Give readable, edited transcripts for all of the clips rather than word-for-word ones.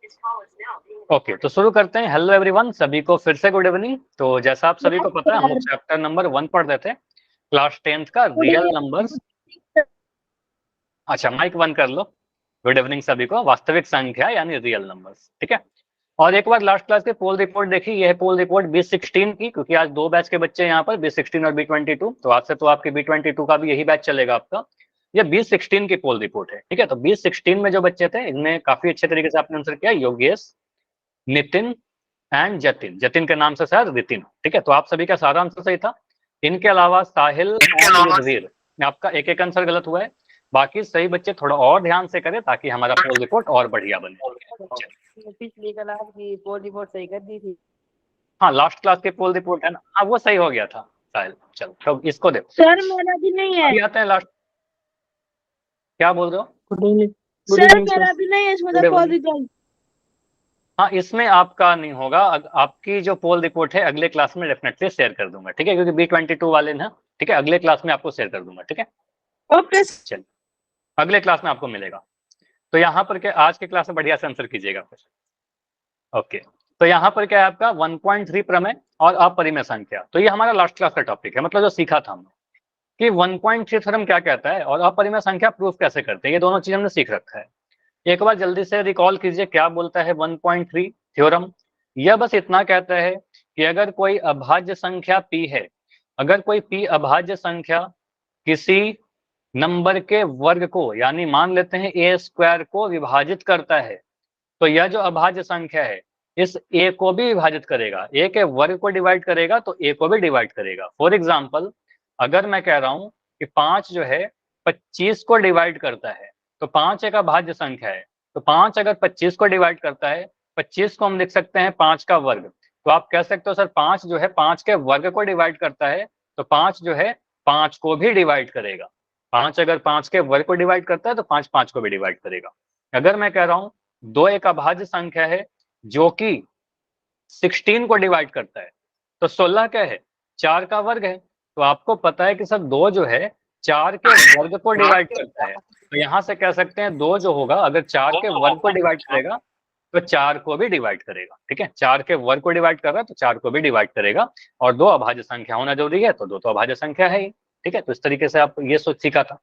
Okay, तो शुरू करते हैं। हेलो एवरीवन, सभी को फिर से गुड इवनिंग। तो जैसा आप सभी को पता है, हम लोग चैप्टर नंबर 1 पढ़ रहे थे, क्लास 10th का रियल नंबर्स। अच्छा, माइक बंद कर लो। गुड इवनिंग सभी को। वास्तविक संख्या यानी रियल नंबर्स, ठीक है। और एक बार लास्ट क्लास के पोल रिपोर्ट देखी। यह है पोल रिपोर्ट B16 की, क्योंकि आज दो बैच के बच्चे यहाँ पर, B16 और B22। तो आज से तो आपके B22 का भी यही बैच चलेगा आपका। ये B16 की पोल रिपोर्ट है, ठीक है। तो B16 में जो बच्चे थे, इनमें काफी अच्छे तरीके से आपने आंसर किया। योगेश, नितिन एंड जतिन। जतिन के नाम से शायद रितिन, ठीक है। तो आप सभी का सारा आंसर सही था। इनके अलावा साहिल एंड युद्धवीर में आपका एक एक आंसर गलत हुआ है। बाकी सही बच्चे थोड़ा और ध्यान से करें ताकि हमारा पोल रिपोर्ट और बढ़िया बने। पिछली क्लास की पोल रिपोर्ट सही कर दी थी। हाँ, लास्ट क्लास के पोल रिपोर्ट है ना, हाँ वो सही हो गया था साहिल। चलो तो इसको दे। सर मेरा भी नहीं है। अभी आते हैं लास्ट। क्या बोल रहे हो? सर मेरा भी नहीं है इसमें तो पोल रिपोर्ट। हाँ, इसमें आपका नहीं होगा। आपकी जो पोल रिपोर्ट है अगले क्लास में डेफिनेटली शेयर कर दूंगा, ठीक है, क्योंकि B22 वाले ना, ठीक है, अगले क्लास में आपको शेयर कर दूंगा, ठीक है। ओके चलिए, अगले क्लास में आपको मिलेगा। तो यहाँ पर क्या, आज के क्लास में बढ़िया से आंसर कीजिएगा फिर। ओके, तो यहाँ पर क्या है आपका 1.3 प्रमेय और अपरिमेय संख्या। तो ये हमारा लास्ट क्लास का टॉपिक है, मतलब जो सीखा था हमने कि 1.3 थ्योरम क्या कहता है और अपरिमेय संख्या प्रूफ कैसे करते हैं। ये दोनों चीज हमने सीख रखा है। एक बार जल्दी से रिकॉल कीजिए क्या बोलता है 1.3 थ्योरम। यह बस इतना कहता है कि अगर कोई अभाज्य संख्या p है, अगर कोई p अभाज्य संख्या किसी नंबर के वर्ग को, यानी मान लेते हैं a स्क्वायर को विभाजित करता है, तो यह जो अभाज्य संख्या है इस a को भी विभाजित करेगा। a के वर्ग को डिवाइड करेगा तो a को भी डिवाइड करेगा। फॉर एग्जाम्पल, अगर मैं कह रहा हूं कि 5 जो है 25 को डिवाइड करता है, तो 5 एक अभाज्य संख्या है, तो 5 अगर 25 को डिवाइड करता है, 25 को हम लिख सकते हैं 5 का वर्ग। तो आप कह सकते हो सर 5 जो है 5 के वर्ग को डिवाइड करता है, तो 5 जो है 5 को भी डिवाइड करेगा। 5 अगर 5 के वर्ग को डिवाइड करता है तो 5 5 को भी डिवाइड करेगा। अगर मैं कह रहा हूं 2 एक अभाज्य संख्या है जो कि 16 को डिवाइड करता है, तो 16 क्या है, 4 का वर्ग है। तो आपको पता है कि सर 2 जो है 4 के वर्ग को डिवाइड करता है, तो यहां से कह सकते हैं 2 जो होगा अगर 4 के वर्ग को डिवाइड करेगा तो 4 को भी डिवाइड करेगा, ठीक है। 4 के वर्ग को डिवाइड कर रहा है तो 4 को भी डिवाइड करेगा। और 2 अभाज्य संख्या होना जरूरी है, तो 2 तो अभाज्य संख्या है ही, ठीक है। तो इस तरीके से आप ये सोच सीखा था।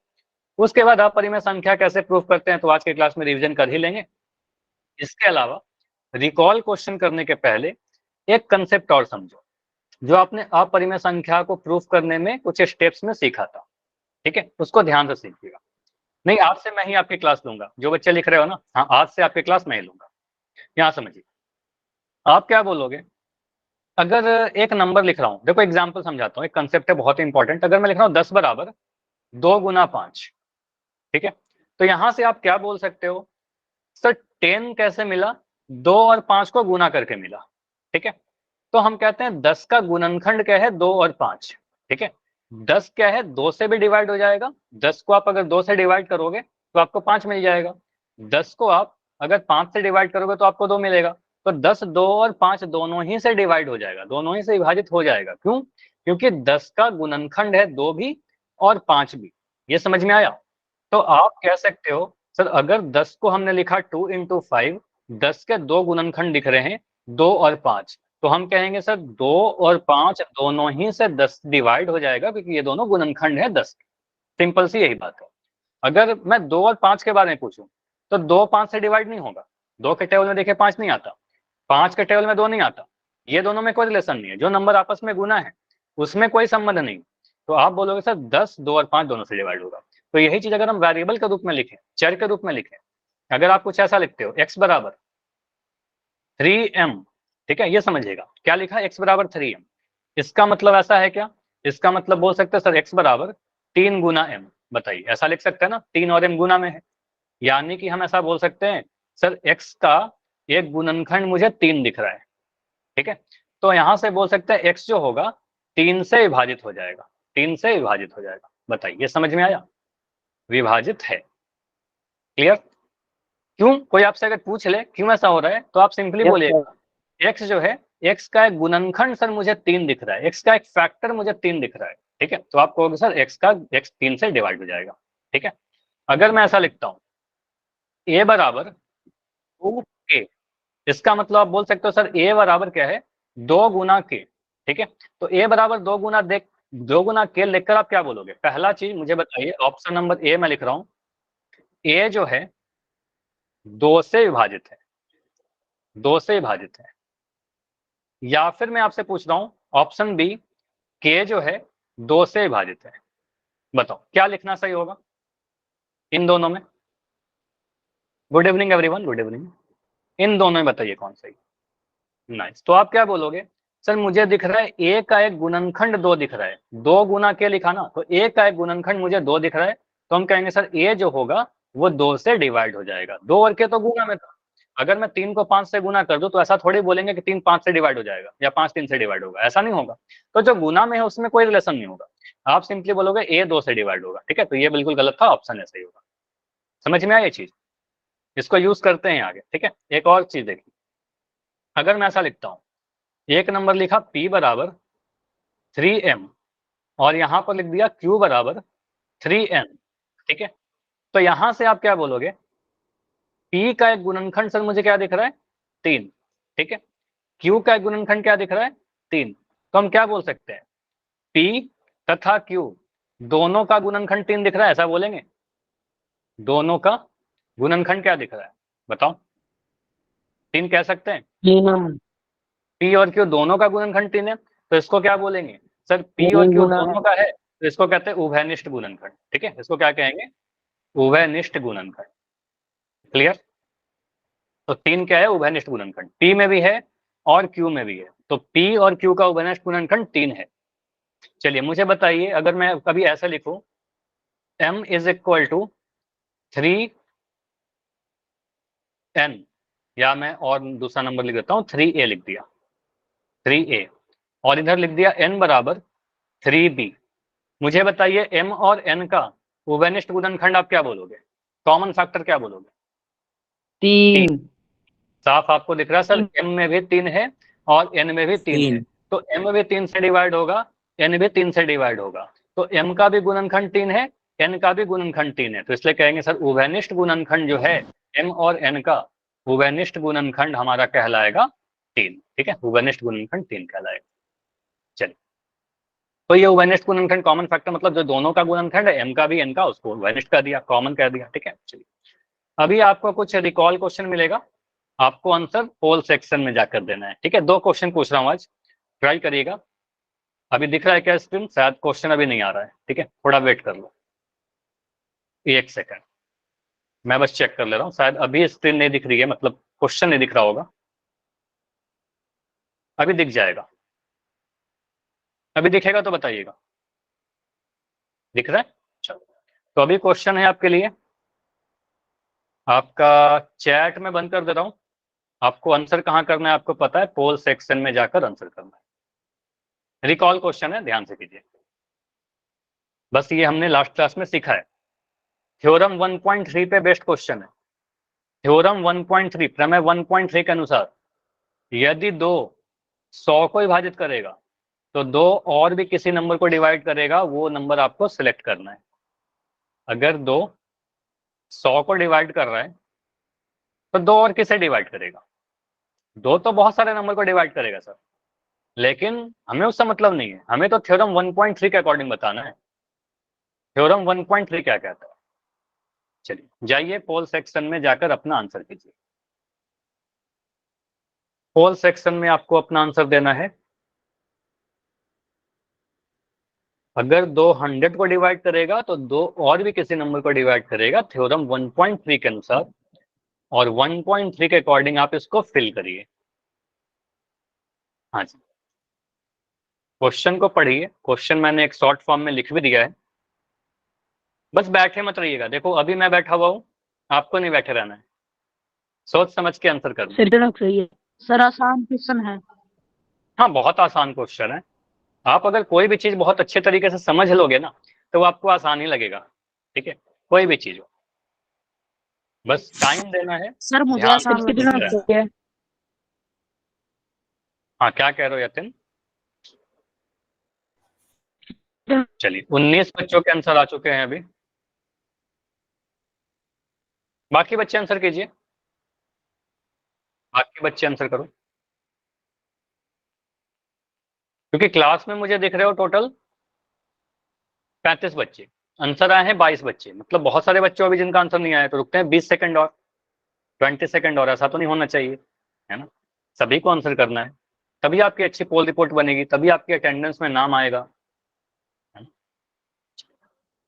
उसके बाद अपरिमेय संख्या कैसे प्रूफ करते हैं तो आज के क्लास में रिविजन कर ही लेंगे। इसके अलावा रिकॉल क्वेश्चन करने के पहले एक कंसेप्ट और समझो, जो आपने अपरिमेय संख्या को प्रूफ करने में कुछ स्टेप्स में सीखा था, ठीक है, उसको ध्यान से सीखिएगा। नहीं, आज से मैं ही आपकी क्लास लूंगा। जो बच्चे लिख रहे हो ना, हाँ आज से आपकी क्लास मैं ही लूंगा। यहाँ समझिए, आप क्या बोलोगे अगर एक नंबर लिख रहा हूं। देखो एग्जाम्पल समझाता हूँ, एक कंसेप्ट है बहुत इंपॉर्टेंट। अगर मैं लिख रहा हूँ 10 बराबर 2 गुना 5, ठीक है, तो यहां से आप क्या बोल सकते हो, सर 10 कैसे मिला, 2 और 5 को गुना करके मिला, ठीक है। तो हम कहते हैं 10 का गुणनखंड क्या है, 2 और 5, ठीक है। 10 क्या है, 2 से भी डिवाइड हो जाएगा। 10 को आप अगर 2 से डिवाइड करोगे तो आपको 5 मिल जाएगा। 10 को आप अगर 5 से डिवाइड करोगे तो आपको 2 मिलेगा। तो 10 2 और 5 दोनों ही से डिवाइड हो जाएगा, दोनों ही से विभाजित हो जाएगा। क्यों? क्योंकि 10 का गुणनखंड है 2 भी और 5 भी। ये समझ में आया? तो आप कह सकते हो सर अगर 10 को हमने लिखा 2 इंटू 5, 10 के 2 गुणनखंड दिख रहे हैं 2 और 5, तो हम कहेंगे सर 2 और 5 दोनों ही से 10 डिवाइड हो जाएगा, क्योंकि ये दोनों गुणनखंड है 10। सिंपल सी यही बात है। अगर मैं 2 और 5 के बारे में पूछूं तो 2 5 से डिवाइड नहीं होगा। 2 के टेबल में देखे 5 नहीं आता, 5 के टेबल में 2 नहीं आता। ये दोनों में कोई रिलेशन नहीं है। जो नंबर आपस में गुना है उसमें कोई संबंध नहीं। तो आप बोलोगे सर 10 2 और 5 दोनों से डिवाइड होगा। तो यही चीज अगर हम वेरिएबल के रूप में लिखें, चर के रूप में लिखें, अगर आप कुछ ऐसा लिखते हो x बराबर 3m, ठीक है, ये समझिएगा क्या लिखा है, x बराबर 3m। इसका मतलब ऐसा है क्या, इसका मतलब बोल सकते हैं सर x बराबर 3 गुना m। बताइए, ऐसा लिख सकते हैं ना, 3 और m गुना में है। यानी कि हम ऐसा बोल सकते हैं सर x का एक गुणनखंड मुझे 3 दिख रहा है, ठीक है। तो यहां से बोल सकते हैं x जो होगा 3 से विभाजित हो जाएगा, 3 से विभाजित हो जाएगा। बताइए, ये समझ में आया? विभाजित है। क्लियर? क्यों? कोई आपसे अगर पूछ ले क्यों ऐसा हो रहा है तो आप सिंपली बोलिएगा x जो है, x का एक गुणनखंड सर मुझे 3 दिख रहा है, x का एक फैक्टर मुझे 3 दिख रहा है, ठीक है। तो आप कहोगे सर x का x 3 से डिवाइड हो जाएगा, ठीक है। अगर मैं ऐसा लिखता हूं a बराबर 2k, इसका मतलब आप बोल सकते हो सर ए बराबर क्या है, 2 गुना के। ठीक है, तो ए बराबर 2 गुना के लिखकर आप क्या बोलोगे? पहला चीज मुझे बताइए, ऑप्शन नंबर ए मैं लिख रहा हूं, ए जो है 2 से विभाजित है, 2 से विभाजित है। या फिर मैं आपसे पूछ रहा हूं ऑप्शन बी, के जो है 2 से विभाजित है। बताओ क्या लिखना सही होगा इन दोनों में? Good evening everyone, good evening. इन दोनों में बताइए कौन सही। नाइस, तो आप क्या बोलोगे? सर मुझे दिख रहा है ए का एक गुणनखंड 2 दिख रहा है, 2 गुना के लिखा ना, तो ए का एक गुणनखंड मुझे 2 दिख रहा है, तो हम कहेंगे सर ए जो होगा वो 2 से डिवाइड हो जाएगा। 2 और के तो गुना में था, अगर मैं 3 को 5 से गुना कर दूं तो ऐसा थोड़ी बोलेंगे कि 3 5 से डिवाइड हो जाएगा या 5 3 से डिवाइड होगा, ऐसा नहीं होगा। तो जो गुना में है उसमें कोई रिलेशन नहीं होगा, आप सिंपली बोलोगे ए 2 से डिवाइड होगा। ठीक है, तो ये बिल्कुल गलत था, ऑप्शन ऐसा ही होगा। समझ में आया ये चीज? इसको यूज करते हैं आगे। ठीक है, एक और चीज देखिए, अगर मैं ऐसा लिखता हूं, एक नंबर लिखा P बराबर 3m और यहां पर लिख दिया Q बराबर 3n। ठीक है, तो यहां से आप क्या बोलोगे? P का एक गुणनखंड सर मुझे क्या दिख रहा है? 3। ठीक है, Q का एक गुणनखंड क्या दिख रहा है? 3। तो हम क्या बोल सकते हैं? P तथा Q दोनों का गुणनखंड 3 दिख रहा है, ऐसा बोलेंगे? दोनों का गुणनखंड क्या दिख रहा है बताओ? 3 कह सकते हैं? P और Q दोनों का गुणनखंड 3 है, तो इसको क्या बोलेंगे? सर P और Q दोनों का है, तो इसको कहते हैं उभयनिष्ठ गुणनखंड। ठीक है, इसको क्या कहेंगे? उभयनिष्ठ गुणनखंड। क्लियर? तो 3 क्या है? उभयनिष्ठ गुणनखंड, P में भी है और Q में भी है, तो P और Q का उभयनिष्ठ गुणनखंड 3 है। चलिए मुझे बताइए, अगर मैं कभी ऐसा लिखूं m is equal to 3n, या मैं और दूसरा नंबर लिख देता हूं, 3a लिख दिया, 3a, और इधर लिख दिया n बराबर 3b। मुझे बताइए m और n का उभयनिष्ठ गुणनखंड आप क्या बोलोगे? कॉमन फैक्टर क्या बोलोगे? 3। साफ आपको दिख रहा है सर, m में भी 3 है और n में भी 3 है, तो m भी 3 से डिवाइड होगा, n भी 3 से डिवाइड होगा, तो m का भी गुणनखंड 3 है, n का भी गुणनखंड 3 है, तो इसलिए कहेंगे सर उभयनिष्ठ गुणनखंड जो है m और n का, उभयनिष्ठ गुणनखंड हमारा कहलाएगा 3। ठीक है, उभयनिष्ठ गुणनखंड 3 कहलाएगा। चलिए, तो ये उभयनिष्ठ गुणनखंड कॉमन फैक्टर मतलब जो दोनों का गुणनखंड है, m का भी n का, उसको उभयनिष्ठ कर दिया, कॉमन कर दिया। ठीक है, चलिए अभी आपको कुछ रिकॉल क्वेश्चन मिलेगा, आपको आंसर पोल सेक्शन में जाकर देना है। ठीक है, 2 क्वेश्चन पूछ रहा हूं आज, ट्राई करिएगा। अभी दिख रहा है क्या स्क्रीन? शायद क्वेश्चन अभी नहीं आ रहा है। ठीक है, थोड़ा वेट कर लो 1 सेकंड, मैं बस चेक कर ले रहा हूँ, शायद अभी स्क्रीन नहीं दिख रही है, मतलब क्वेश्चन नहीं दिख रहा होगा, अभी दिख जाएगा। अभी दिखेगा तो बताइएगा। दिख रहा है? चलो, तो अभी क्वेश्चन है आपके लिए, आपका चैट में बंद कर दे रहा हूँ। आपको आंसर कहाँ करना है आपको पता है, पोल सेक्शन में जाकर आंसर करना है। रिकॉल क्वेश्चन है, ध्यान से कीजिए, बस ये हमने लास्ट क्लास में सीखा है। थ्योरम 1.3 पे बेस्ट क्वेश्चन है। थ्योरम 1.3 प्रमेय 1.3 के अनुसार यदि 2 100 को विभाजित करेगा तो 2 और भी किसी नंबर को डिवाइड करेगा, वो नंबर आपको सिलेक्ट करना है। अगर 2 100 को डिवाइड कर रहा है तो 2 और किसे डिवाइड करेगा? 2 तो बहुत सारे नंबर को डिवाइड करेगा सर, लेकिन हमें उससे मतलब नहीं है, हमें तो थ्योरम 1.3 के अकॉर्डिंग बताना है। थ्योरम 1.3 क्या कहता है? चलिए जाइए पोल सेक्शन में जाकर अपना आंसर कीजिए। पोल सेक्शन में आपको अपना आंसर देना है। अगर 2 100 को डिवाइड करेगा तो 2 और भी किसी नंबर को डिवाइड करेगा, थ्योरम 1.3 के अनुसार, और 1.3 के अकॉर्डिंग आप इसको फिल करिए। हाँ जी, क्वेश्चन को पढ़िए, क्वेश्चन मैंने एक शॉर्ट फॉर्म में लिख भी दिया है, बस बैठे मत रहिएगा। देखो अभी मैं बैठा हुआ हूँ, आपको नहीं बैठे रहना है, सोच समझ के आंसर करना। सही है सर, आसान क्वेश्चन है। हाँ बहुत आसान क्वेश्चन है, आप अगर कोई भी चीज बहुत अच्छे तरीके से समझ लोगे ना तो वो आपको आसान ही लगेगा। ठीक है, कोई भी चीज हो, बस टाइम देना है, सर मुझे ध्यान आसान से सुनते रहना। लगता है। हाँ क्या कह रहे हो यतिन? चलिए 19 बच्चों के आंसर आ चुके हैं अभी, बाकी बच्चे आंसर कीजिए। बाकी बच्चे आंसर करो, क्योंकि क्लास में मुझे दिख रहे हो टोटल 35 बच्चे, आंसर आए हैं 22 बच्चे, मतलब बहुत सारे बच्चे अभी जिनका आंसर नहीं आया, तो रुकते हैं 20 सेकंड और 20 सेकंड और, ऐसा तो नहीं होना चाहिए, है ना। सभी को आंसर करना है, तभी आपकी अच्छी पोल रिपोर्ट बनेगी, तभी आपकी अटेंडेंस में नाम आएगा।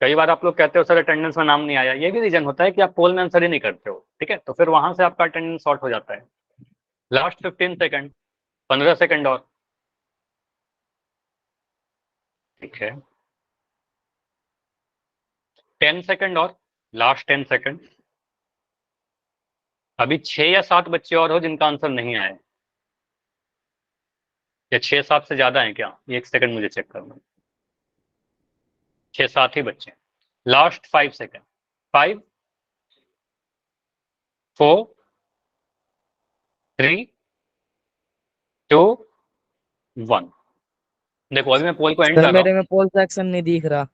कई बार आप लोग कहते हो सर अटेंडेंस में नाम नहीं आया, ये भी रीजन होता है कि आप पोल में आंसर ही नहीं करते हो, ठीक है, तो फिर वहां से आपका अटेंडेंस शॉर्ट हो जाता है। लास्ट 15 सेकंड, 15 सेकंड और, ठीक है, 10 सेकंड और, लास्ट 10 सेकंड। अभी 6 या 7 बच्चे और हो जिनका आंसर नहीं आया, या 6-7 से ज्यादा है क्या, एक सेकंड मुझे चेक करना, 6-7 ही बच्चे। Last 5 second, 5, 4, 3, 2, 1। देखो अभी मैं पोल को एंड कर सर रहा मेरे हूँ। में पोल सेक्शन नहीं दिख रहा।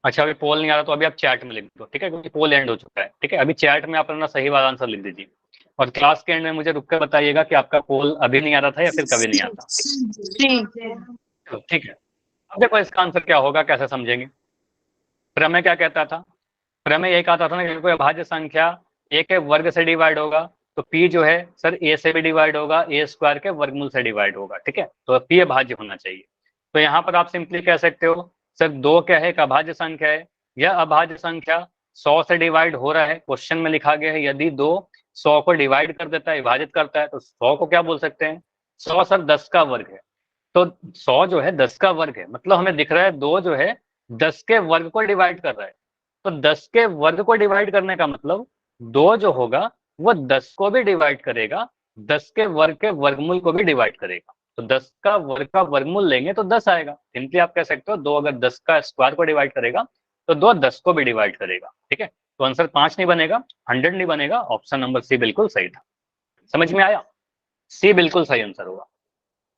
अच्छा अभी पोल नहीं आ रहा तो अभी आप चैट में लिख दो, ठीक है, क्योंकि पोल एंड हो चुका है, ठीक है। अभी चैट में आप अपना सही वाला आंसर लिख दीजिए, और क्लास के एंड में मुझे रुक कर बताइएगा कि आपका पोल अभी नहीं आ रहा था या फिर कभी नहीं आता। चलो ठीक है, अब देखो इसका आंसर क्या होगा, कैसे समझेंगे। प्रमेय क्या कहता था, प्रमेय यही कहता था ना कि कोई अभाज्य संख्या ए के वर्ग से डिवाइड होगा, तो पी जो है सर ए से भी डिवाइड होगा, ए स्क्वायर के वर्गमूल से डिवाइड होगा, ठीक है, तो पी अभाज्य होना चाहिए। तो यहाँ पर आप सिंपली कह सकते हो सर दो क्या है, एक अभाज्य संख्या है, यह अभाज्य संख्या 100 से डिवाइड हो रहा है, क्वेश्चन में लिखा गया है यदि दो 100 को डिवाइड कर देता है, विभाजित करता है, तो 100 को क्या बोल सकते हैं, 100 सर 10 का वर्ग है, तो 100 जो है 10 का वर्ग है, मतलब हमें दिख रहा है दो जो है 10 के वर्ग को डिवाइड कर रहा है, तो 10 के वर्ग को डिवाइड करने का मतलब दो जो होगा वो 10 को भी डिवाइड करेगा, 10 के वर्ग के वर्गमूल को भी डिवाइड करेगा, तो 10 का वर्ग का वर्गमूल लेंगे तो 10 आएगा। सिंपली आप कह सकते हो दो अगर 10 का स्क्वायर को डिवाइड करेगा तो दो 10 को भी डिवाइड करेगा, ठीक है, तो आंसर 5 नहीं बनेगा, 100 नहीं बनेगा, ऑप्शन नंबर सी बिल्कुल सही था। समझ में आया, सी बिल्कुल सही आंसर होगा।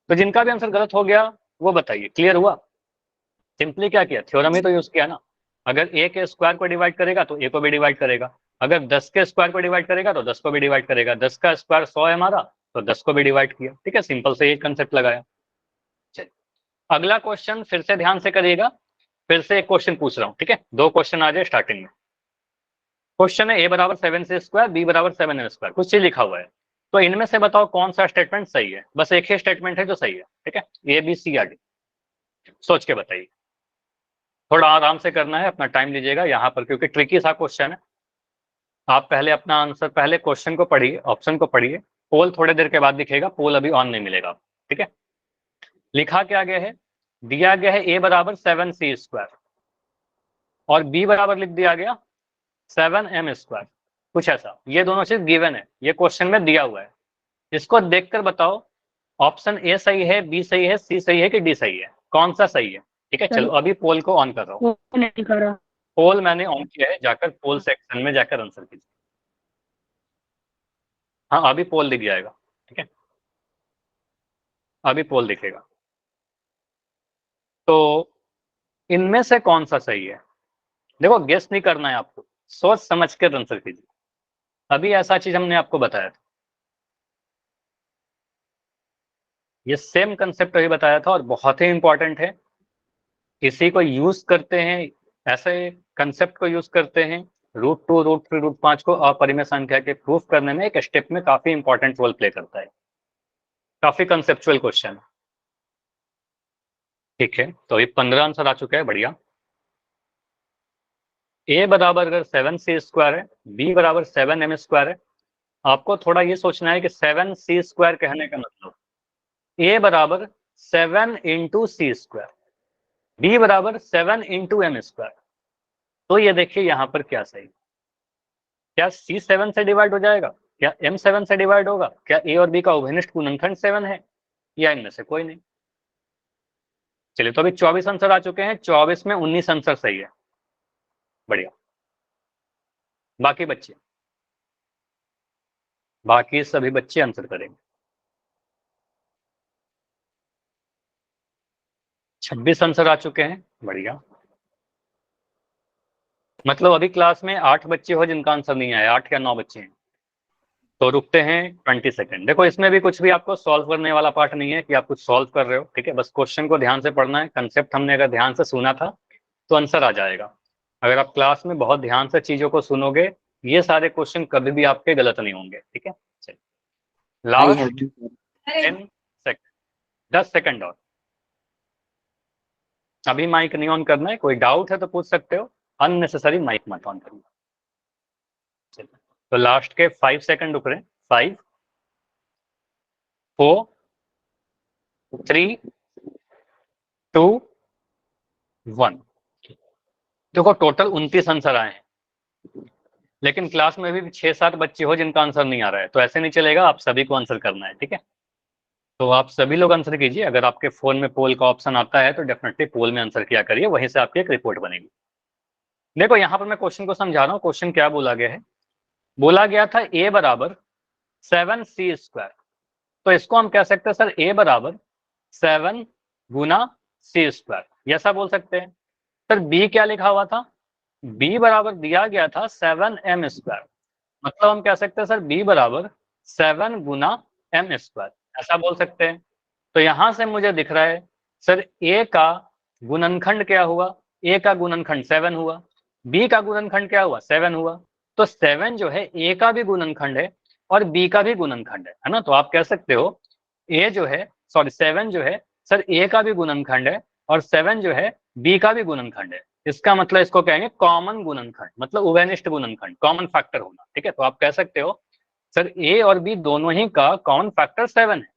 तो जिनका भी आंसर गलत हो गया वो बताइए, क्लियर हुआ। सिंपली क्या किया, थ्योरम ही तो यूज किया ना, अगर ए के स्क्वायर को डिवाइड करेगा तो ए को भी डिवाइड करेगा, अगर 10 के स्क्वायर को डिवाइड करेगा तो 10 को भी डिवाइड करेगा, 10 का स्क्वायर 100 है हमारा, तो 10 को भी डिवाइड किया, ठीक है, सिंपल से ये कंसेप्ट लगाया। चलिए अगला क्वेश्चन फिर से ध्यान से करिएगा, फिर से एक क्वेश्चन पूछ रहा हूँ, ठीक है, दो क्वेश्चन आ जाए स्टार्टिंग में। क्वेश्चन है ए बराबर 7c², बी बराबर 7m², कुछ चीज लिखा हुआ है, तो इनमें से बताओ कौन सा स्टेटमेंट सही है, बस एक ही स्टेटमेंट है जो सही है, ठीक है, ए बी सी या डी, सोच के बताइए, थोड़ा आराम से करना है, अपना टाइम लीजिएगा यहाँ पर, क्योंकि ट्रिकी सा क्वेश्चन है। आप पहले अपना आंसर, पहले क्वेश्चन को पढ़िए, ऑप्शन को पढ़िए, पोल थोड़ी देर के बाद दिखेगा, पोल अभी ऑन नहीं मिलेगा, ठीक है। लिखा क्या गया है, दिया गया है ए बराबर 7c² और बी बराबर लिख दिया गया 7m², कुछ ऐसा, ये दोनों चीज गिवन है, ये क्वेश्चन में दिया हुआ है, इसको देखकर बताओ ऑप्शन ए सही है, बी सही है, सी सही है कि डी सही है, कौन सा सही है, ठीक है। चलो अभी पोल को ऑन कर रहा हूँ, पोल मैंने ऑन किया है, जाकर पोल सेक्शन में जाकर आंसर कीजिए। हाँ अभी पोल दिख जाएगा, ठीक है, अभी पोल दिखेगा। तो इनमें से कौन सा सही है, देखो गेस नहीं करना है आपको, सोच समझ कर आंसर कीजिए। अभी ऐसा चीज हमने आपको बताया था, ये सेम कंसेप्ट अभी बताया था और बहुत ही इंपॉर्टेंट है, इसी को यूज करते हैं, ऐसे कंसेप्ट को यूज करते हैं √2, √3, √5 को अपरिमेय संख्या के प्रूफ करने में एक स्टेप में काफी इंपॉर्टेंट रोल प्ले करता है, काफी कंसेप्चुअल क्वेश्चन, ठीक है। तो ये 15 आंसर आ चुके हैं, बढ़िया। ए बराबर अगर 7c² है, बी बराबर 7m² है, आपको थोड़ा ये सोचना है कि 7c² कहने का मतलब ए बराबर 7 × c², बी बराबर 7 × m², तो ये देखिए यहाँ पर क्या सही, क्या c 7 से डिवाइड हो जाएगा, क्या m 7 से डिवाइड होगा, क्या a और b का उभयनिष्ठ गुणनखंड 7 है, या इनमें से कोई नहीं। चलिए तो अभी 24 आंसर आ चुके हैं, 24 में 19 आंसर सही है, बढ़िया। बाकी सभी बच्चे आंसर करेंगे। 26 आंसर आ चुके हैं, बढ़िया। मतलब अभी क्लास में 8 बच्चे हो जिनका आंसर नहीं आया, 8 या 9 बच्चे हैं, तो रुकते हैं 20 सेकंड। देखो इसमें भी कुछ भी आपको सॉल्व करने वाला पार्ट नहीं है कि आप कुछ सॉल्व कर रहे हो, ठीक है, बस क्वेश्चन को ध्यान से पढ़ना है। कंसेप्ट हमने अगर ध्यान से सुना था तो आंसर आ जाएगा। अगर आप क्लास में बहुत ध्यान से चीजों को सुनोगे, ये सारे क्वेश्चन कभी भी आपके गलत नहीं होंगे, ठीक है। लास्ट 10 सेकंड, 10 सेकंड और। अभी माइक नहीं ऑन करना है, कोई डाउट है तो पूछ सकते हो, अननेसेसरी माइक मत ऑन करना। तो लास्ट के 5 सेकंड रुक रहे हैं। 5 4 3 2 1। देखो टोटल 29 आंसर आए हैं, लेकिन क्लास में भी 6-7 बच्चे हो जिनका आंसर नहीं आ रहा है, तो ऐसे नहीं चलेगा, आप सभी को आंसर करना है, ठीक है। तो आप सभी लोग आंसर कीजिए। अगर आपके फोन में पोल का ऑप्शन आता है तो डेफिनेटली पोल में आंसर किया करिए, वहीं से आपकी एक रिपोर्ट बनेगी। देखो यहाँ पर मैं क्वेश्चन को समझा रहा हूँ। क्वेश्चन क्या बोला गया है, बोला गया था a बराबर 7c²। तो इसको हम कह सकते हैं सर a बराबर 7 गुना c², ये ऐसा बोल सकते हैं। सर b क्या लिखा हुआ था, b बराबर दिया गया था 7m², मतलब हम कह सकते हैं सर b बराबर 7 गुना m², ऐसा बोल सकते हैं। तो यहां से मुझे दिख रहा है सर a का गुणनखंड क्या हुआ, a का गुणनखंड 7 हुआ, b का गुणनखंड क्या हुआ 7 हुआ। तो 7 जो है a का भी गुणनखंड है और b का भी गुणनखंड है ना। तो आप कह सकते हो a जो है, सॉरी 7 जो है सर a का भी गुणनखंड है और 7 जो है b का भी गुणनखंड है। इसका मतलब इसको कहेंगे कॉमन गुणनखंड, मतलब उभयनिष्ठ गुणनखंड, कॉमन फैक्टर होना, ठीक है। तो आप कह सकते हो सर a और b दोनों ही का कॉमन फैक्टर 7 है,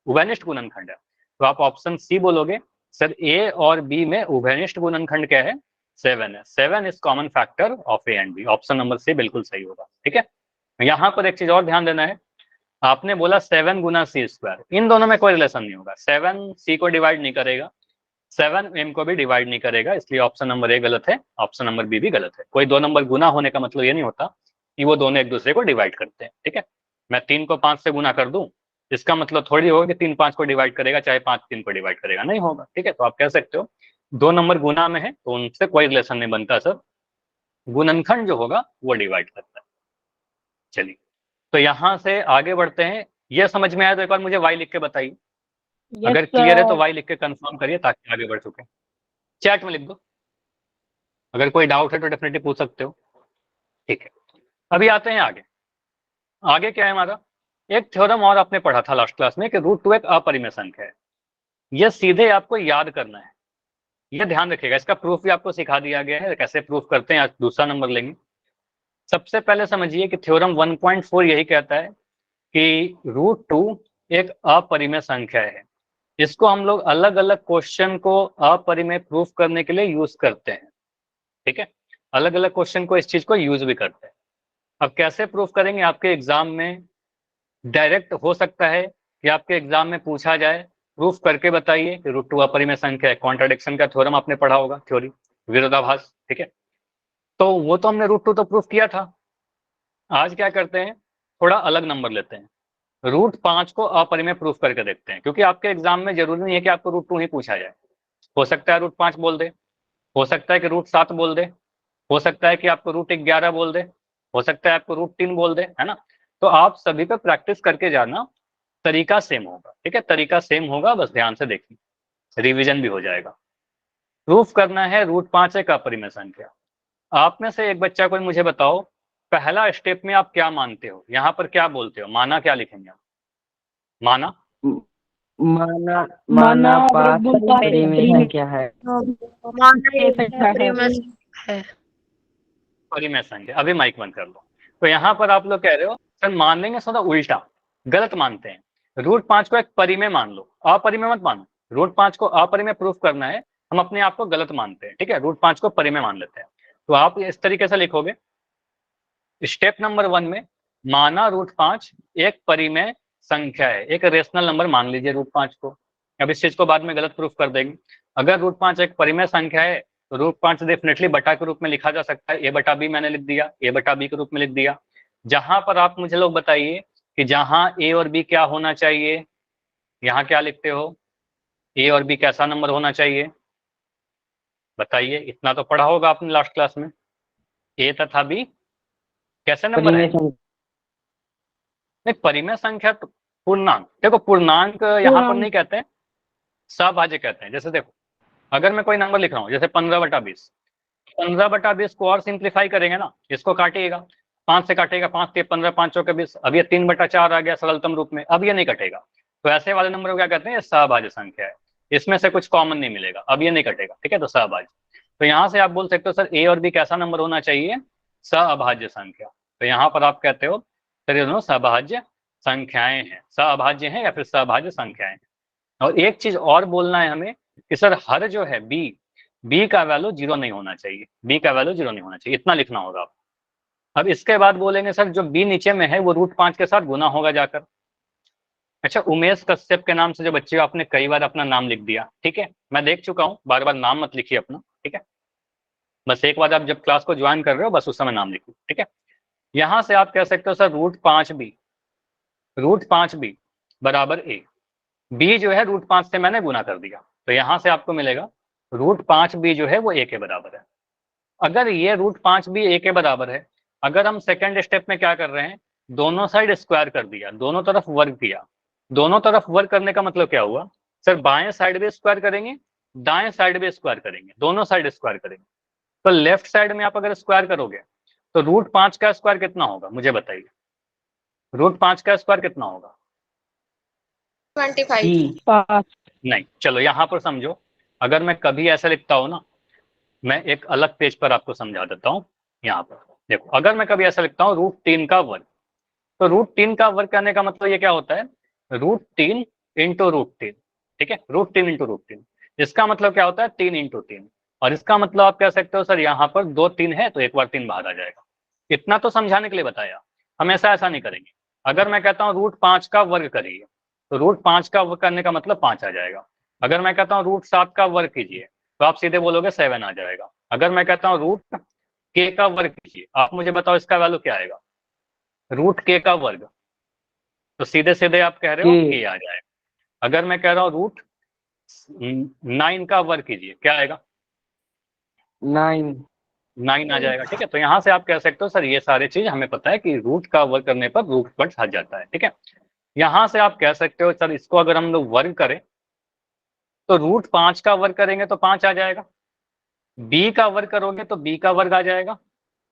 उभयनिष्ठ गुणनखंड है। तो आप ऑप्शन सी बोलोगे, सर ए और बी में उभयनिष्ठ गुणनखंड क्या है 7 है, 7 is common factor of A and B. Option number C बिल्कुल सही होगा, ठीक है। यहाँ पर एक चीज और ध्यान देना है, आपने बोला 7 गुना c², इन दोनों में कोई रिलेशन नहीं होगा। 7 c को डिवाइड नहीं करेगा, 7 m को भी डिवाइड नहीं करेगा, इसलिए ऑप्शन नंबर ए गलत है, ऑप्शन नंबर बी भी गलत है। कोई दो नंबर गुना होने का मतलब ये नहीं होता कि वो दोनों एक दूसरे को डिवाइड करते हैं, ठीक है। मैं 3 को 5 से गुना कर दूं, इसका मतलब थोड़ी होगा कि 3 5 को डिवाइड करेगा, चाहे 5 3 को डिवाइड करेगा, नहीं होगा, ठीक है। तो आप कह सकते हो दो नंबर गुना में है तो उनसे कोई रिलेशन नहीं बनता सर, गुणनखंड जो होगा वो डिवाइड करता है। चलिए तो यहां से आगे बढ़ते हैं। ये समझ में आया तो एक बार मुझे वाई लिख के बताइए, अगर क्लियर है तो वाई लिख के कंफर्म करिए ताकि आगे बढ़ चुके। चैट में लिख दो, अगर कोई डाउट है तो डेफिनेटली पूछ सकते हो, ठीक है। अभी आते हैं आगे। आगे क्या है हमारा, एक थ्योरम और आपने पढ़ा था लास्ट क्लास में कि √2 एक अपरिमेय संख्या है। यह सीधे आपको याद करना है, यह ध्यान रखिएगा। इसका प्रूफ भी आपको सिखा दिया गया है, कैसे प्रूफ करते हैं, आज दूसरा नंबर लेंगे। सबसे पहले समझिए कि थ्योरम 1.4 यही कहता है कि √2 एक अपरिमेय संख्या है। इसको हम लोग अलग अलग क्वेश्चन को अपरिमेय प्रूफ करने के लिए यूज करते हैं, ठीक है। अलग अलग क्वेश्चन को इस चीज को यूज भी करते हैं। अब कैसे प्रूफ करेंगे, आपके एग्जाम में डायरेक्ट हो सकता है कि आपके एग्जाम में पूछा जाए प्रूफ करके बताइए कि √2 अपरिमेय संख्या है। कॉन्ट्राडिक्शन का थ्योरम आपने पढ़ा होगा, थ्योरी विरोधाभास, ठीक है। तो वो तो हमने √2 तो प्रूफ किया था। आज क्या करते हैं, थोड़ा अलग नंबर लेते हैं, √5 को अपरिमेय प्रूफ करके देखते हैं। क्योंकि आपके एग्जाम में जरूरी नहीं है कि आपको √2 ही पूछा जाए, हो सकता है √5 बोल दे, हो सकता है कि √7 बोल दे, हो सकता है कि आपको √11 बोल दे, हो सकता है आपको √3 बोल दे, है ना। तो आप सभी पे प्रैक्टिस करके जाना, तरीका सेम होगा, ठीक है, तरीका सेम होगा, बस ध्यान से देखिए, रिवीजन भी हो जाएगा। प्रूफ करना है √5 एक अपरिमेय संख्या। आप में से एक बच्चा कोई मुझे बताओ, पहला स्टेप में आप क्या मानते हो, यहाँ पर क्या बोलते हो, माना क्या लिखेंगे आप, माना माना माना पास परिमेय परिमेय संख्या है। परिमेय संख्या। अभी माइक बंद कर लो। तो यहाँ पर आप लोग कह रहे हो सर मानेंगे थोड़ा उल्टा, गलत मानते हैं। √5 को एक परिमेय मान लो, अपरिमेय मत मानो। √5 को अपरिमेय प्रूफ करना है, हम अपने आप को गलत मानते हैं, ठीक है। √5 को परिमेय मान लेते हैं। तो आप इस तरीके से लिखोगे, स्टेप नंबर 1 में माना √5 एक परिमेय संख्या है, एक रेशनल नंबर मान लीजिए √5 को। अब इस चीज को बाद में गलत प्रूफ कर देंगे। अगर √5 एक परिमेय संख्या है तो √5 डेफिनेटली बटा के रूप में लिखा जा सकता है, a बटा b मैंने लिख दिया, a बटा b के रूप में लिख दिया। जहां पर आप मुझे लोग बताइए कि जहां a और b क्या होना चाहिए, यहाँ क्या लिखते हो, a और b कैसा नंबर होना चाहिए बताइए। इतना तो पढ़ा होगा आपने लास्ट क्लास में, a तथा b कैसे नंबर है, परिमेय संख्या नहीं, परिमेय संख्या तो पूर्णांक, देखो पूर्णांक यहाँ पर नहीं कहते हैं, सहभाज्य कहते हैं। जैसे देखो, अगर मैं कोई नंबर लिख रहा हूँ जैसे 15/20, 15/20 को और सिंप्लीफाई करेंगे ना, इसको काटिएगा, 5 से काटेगा, 5 के 15, 5 चौके 20, अब ये 3/4 आ गया सरलतम रूप में, अब ये नहीं कटेगा। तो ऐसे वाले नंबर को क्या कहते हैं, ये सहभाज्य संख्या है, इसमें से कुछ कॉमन नहीं मिलेगा, अब ये नहीं कटेगा, ठीक है, तो सहभाज्य। तो यहाँ से आप बोल सकते हो सर ए और बी कैसा नंबर होना चाहिए, सहअभाज्य संख्या। तो यहाँ पर आप कहते हो सर ये दोनों सहभाज्य संख्याएं हैं, सहअभाज्य हैं या फिर सहभाज्य संख्याएं हैं। और एक चीज और बोलना है हमें कि सर हर जो है बी का वैल्यू 0 नहीं होना चाहिए, बी का वैल्यू 0 नहीं होना चाहिए, इतना लिखना होगा आप। अब इसके बाद बोलेंगे सर जो बी नीचे में है वो √5 के साथ गुना होगा जाकर। अच्छा, उमेश कश्यप के नाम से जो बच्चे आपने कई बार अपना नाम लिख दिया, ठीक है, मैं देख चुका हूँ, बार बार नाम मत लिखिए अपना, ठीक है, बस एक बार आप जब क्लास को ज्वाइन कर रहे हो बस उस समय नाम लिखो, ठीक है। यहां से आप कह सकते हो सर √5b बराबर a, b जो है √5 से मैंने गुना कर दिया, तो यहां से आपको मिलेगा √5b जो है वो a के बराबर है। अगर ये √5b a के बराबर है, अगर हम सेकेंड स्टेप में क्या कर रहे हैं, दोनों साइड स्क्वायर कर दिया, दोनों तरफ वर्ग किया। दोनों तरफ वर्ग करने का मतलब क्या हुआ सर, बाएं साइड भी स्क्वायर करेंगे, दाएं साइड भी स्क्वायर करेंगे, दोनों साइड स्क्वायर करेंगे। तो लेफ्ट साइड में आप अगर स्क्वायर करोगे तो √5 का स्क्वायर कितना होगा, मुझे बताइए, √5 का स्क्वायर कितना होगा? 25। नहीं, चलो यहाँ पर समझो, अगर मैं कभी ऐसा लिखता हूँ ना, मैं एक अलग पेज पर आपको समझा देता हूँ। यहाँ पर देखो, अगर मैं कभी ऐसा लिखता हूँ √3 का वर्ग, तो √3 का वर्ग करने का मतलब ये क्या होता है, √3 इंटू √3, ठीक है, √3 इंटू √3, इसका मतलब क्या होता है 3 इंटू 3। और इसका मतलब आप कह सकते हो सर यहाँ पर 2 3 है तो एक बार 3 बाहर आ जाएगा। इतना तो समझाने के लिए बताया, हमेशा ऐसा नहीं करेंगे। अगर मैं कहता हूँ √5 का वर्ग करिए तो √5 का वर्ग करने का मतलब 5 आ जाएगा। अगर मैं कहता हूँ √7 का वर्ग कीजिए तो आप सीधे बोलोगे 7 आ जाएगा। अगर मैं कहता हूँ √k का वर्ग कीजिए, आप मुझे बताओ इसका वैल्यू क्या आएगा, √k का वर्ग, तो सीधे सीधे आप कह रहे हो k आ जाएगा। अगर मैं कह रहा हूँ √9 का वर्ग कीजिए, क्या आएगा, 9 आ जाएगा, ठीक है। तो यहाँ से आप कह सकते हो सर ये सारी चीज हमें पता है कि रूट का वर्ग करने पर √1 हट जाता है, ठीक है। यहाँ से आप कह सकते हो सर इसको अगर हम लोग वर्ग करें तो √5 का वर्ग करेंगे तो 5 आ जाएगा, b का वर्ग करोगे तो b का वर्ग आ जाएगा,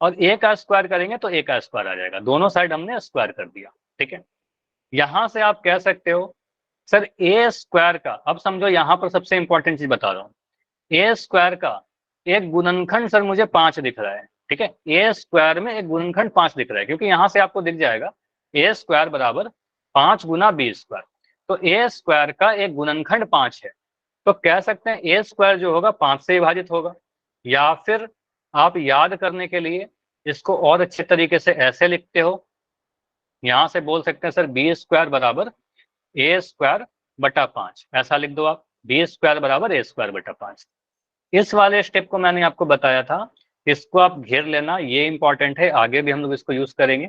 और a का स्क्वायर करेंगे तो a का स्क्वायर आ जाएगा। दोनों साइड हमने स्क्वायर कर दिया, ठीक है। यहाँ से आप कह सकते हो सर a स्क्वायर का, अब समझो यहाँ पर सबसे इंपॉर्टेंट चीज बता रहा हूँ, a स्क्वायर का एक गुणनखंड सर मुझे 5 दिख रहा है, ठीक है, a स्क्वायर में एक गुणनखंड 5 दिख रहा है, क्योंकि यहाँ से आपको दिख जाएगा a स्क्वायर बराबर 5 गुना b स्क्वायर, तो a स्क्वायर का एक गुणनखंड 5 है, तो कह सकते हैं a स्क्वायर जो होगा 5 से विभाजित होगा। या फिर आप याद करने के लिए इसको और अच्छे तरीके से ऐसे लिखते हो, यहाँ से बोल सकते हैं सर b स्क्वायर बराबर a स्क्वायर बटा 5, ऐसा लिख दो आप, b स्क्वायर बराबर a स्क्वायर बटा 5। इस वाले स्टेप को मैंने आपको बताया था, इसको आप घेर लेना, ये इंपॉर्टेंट है, आगे भी हम लोग इसको यूज करेंगे।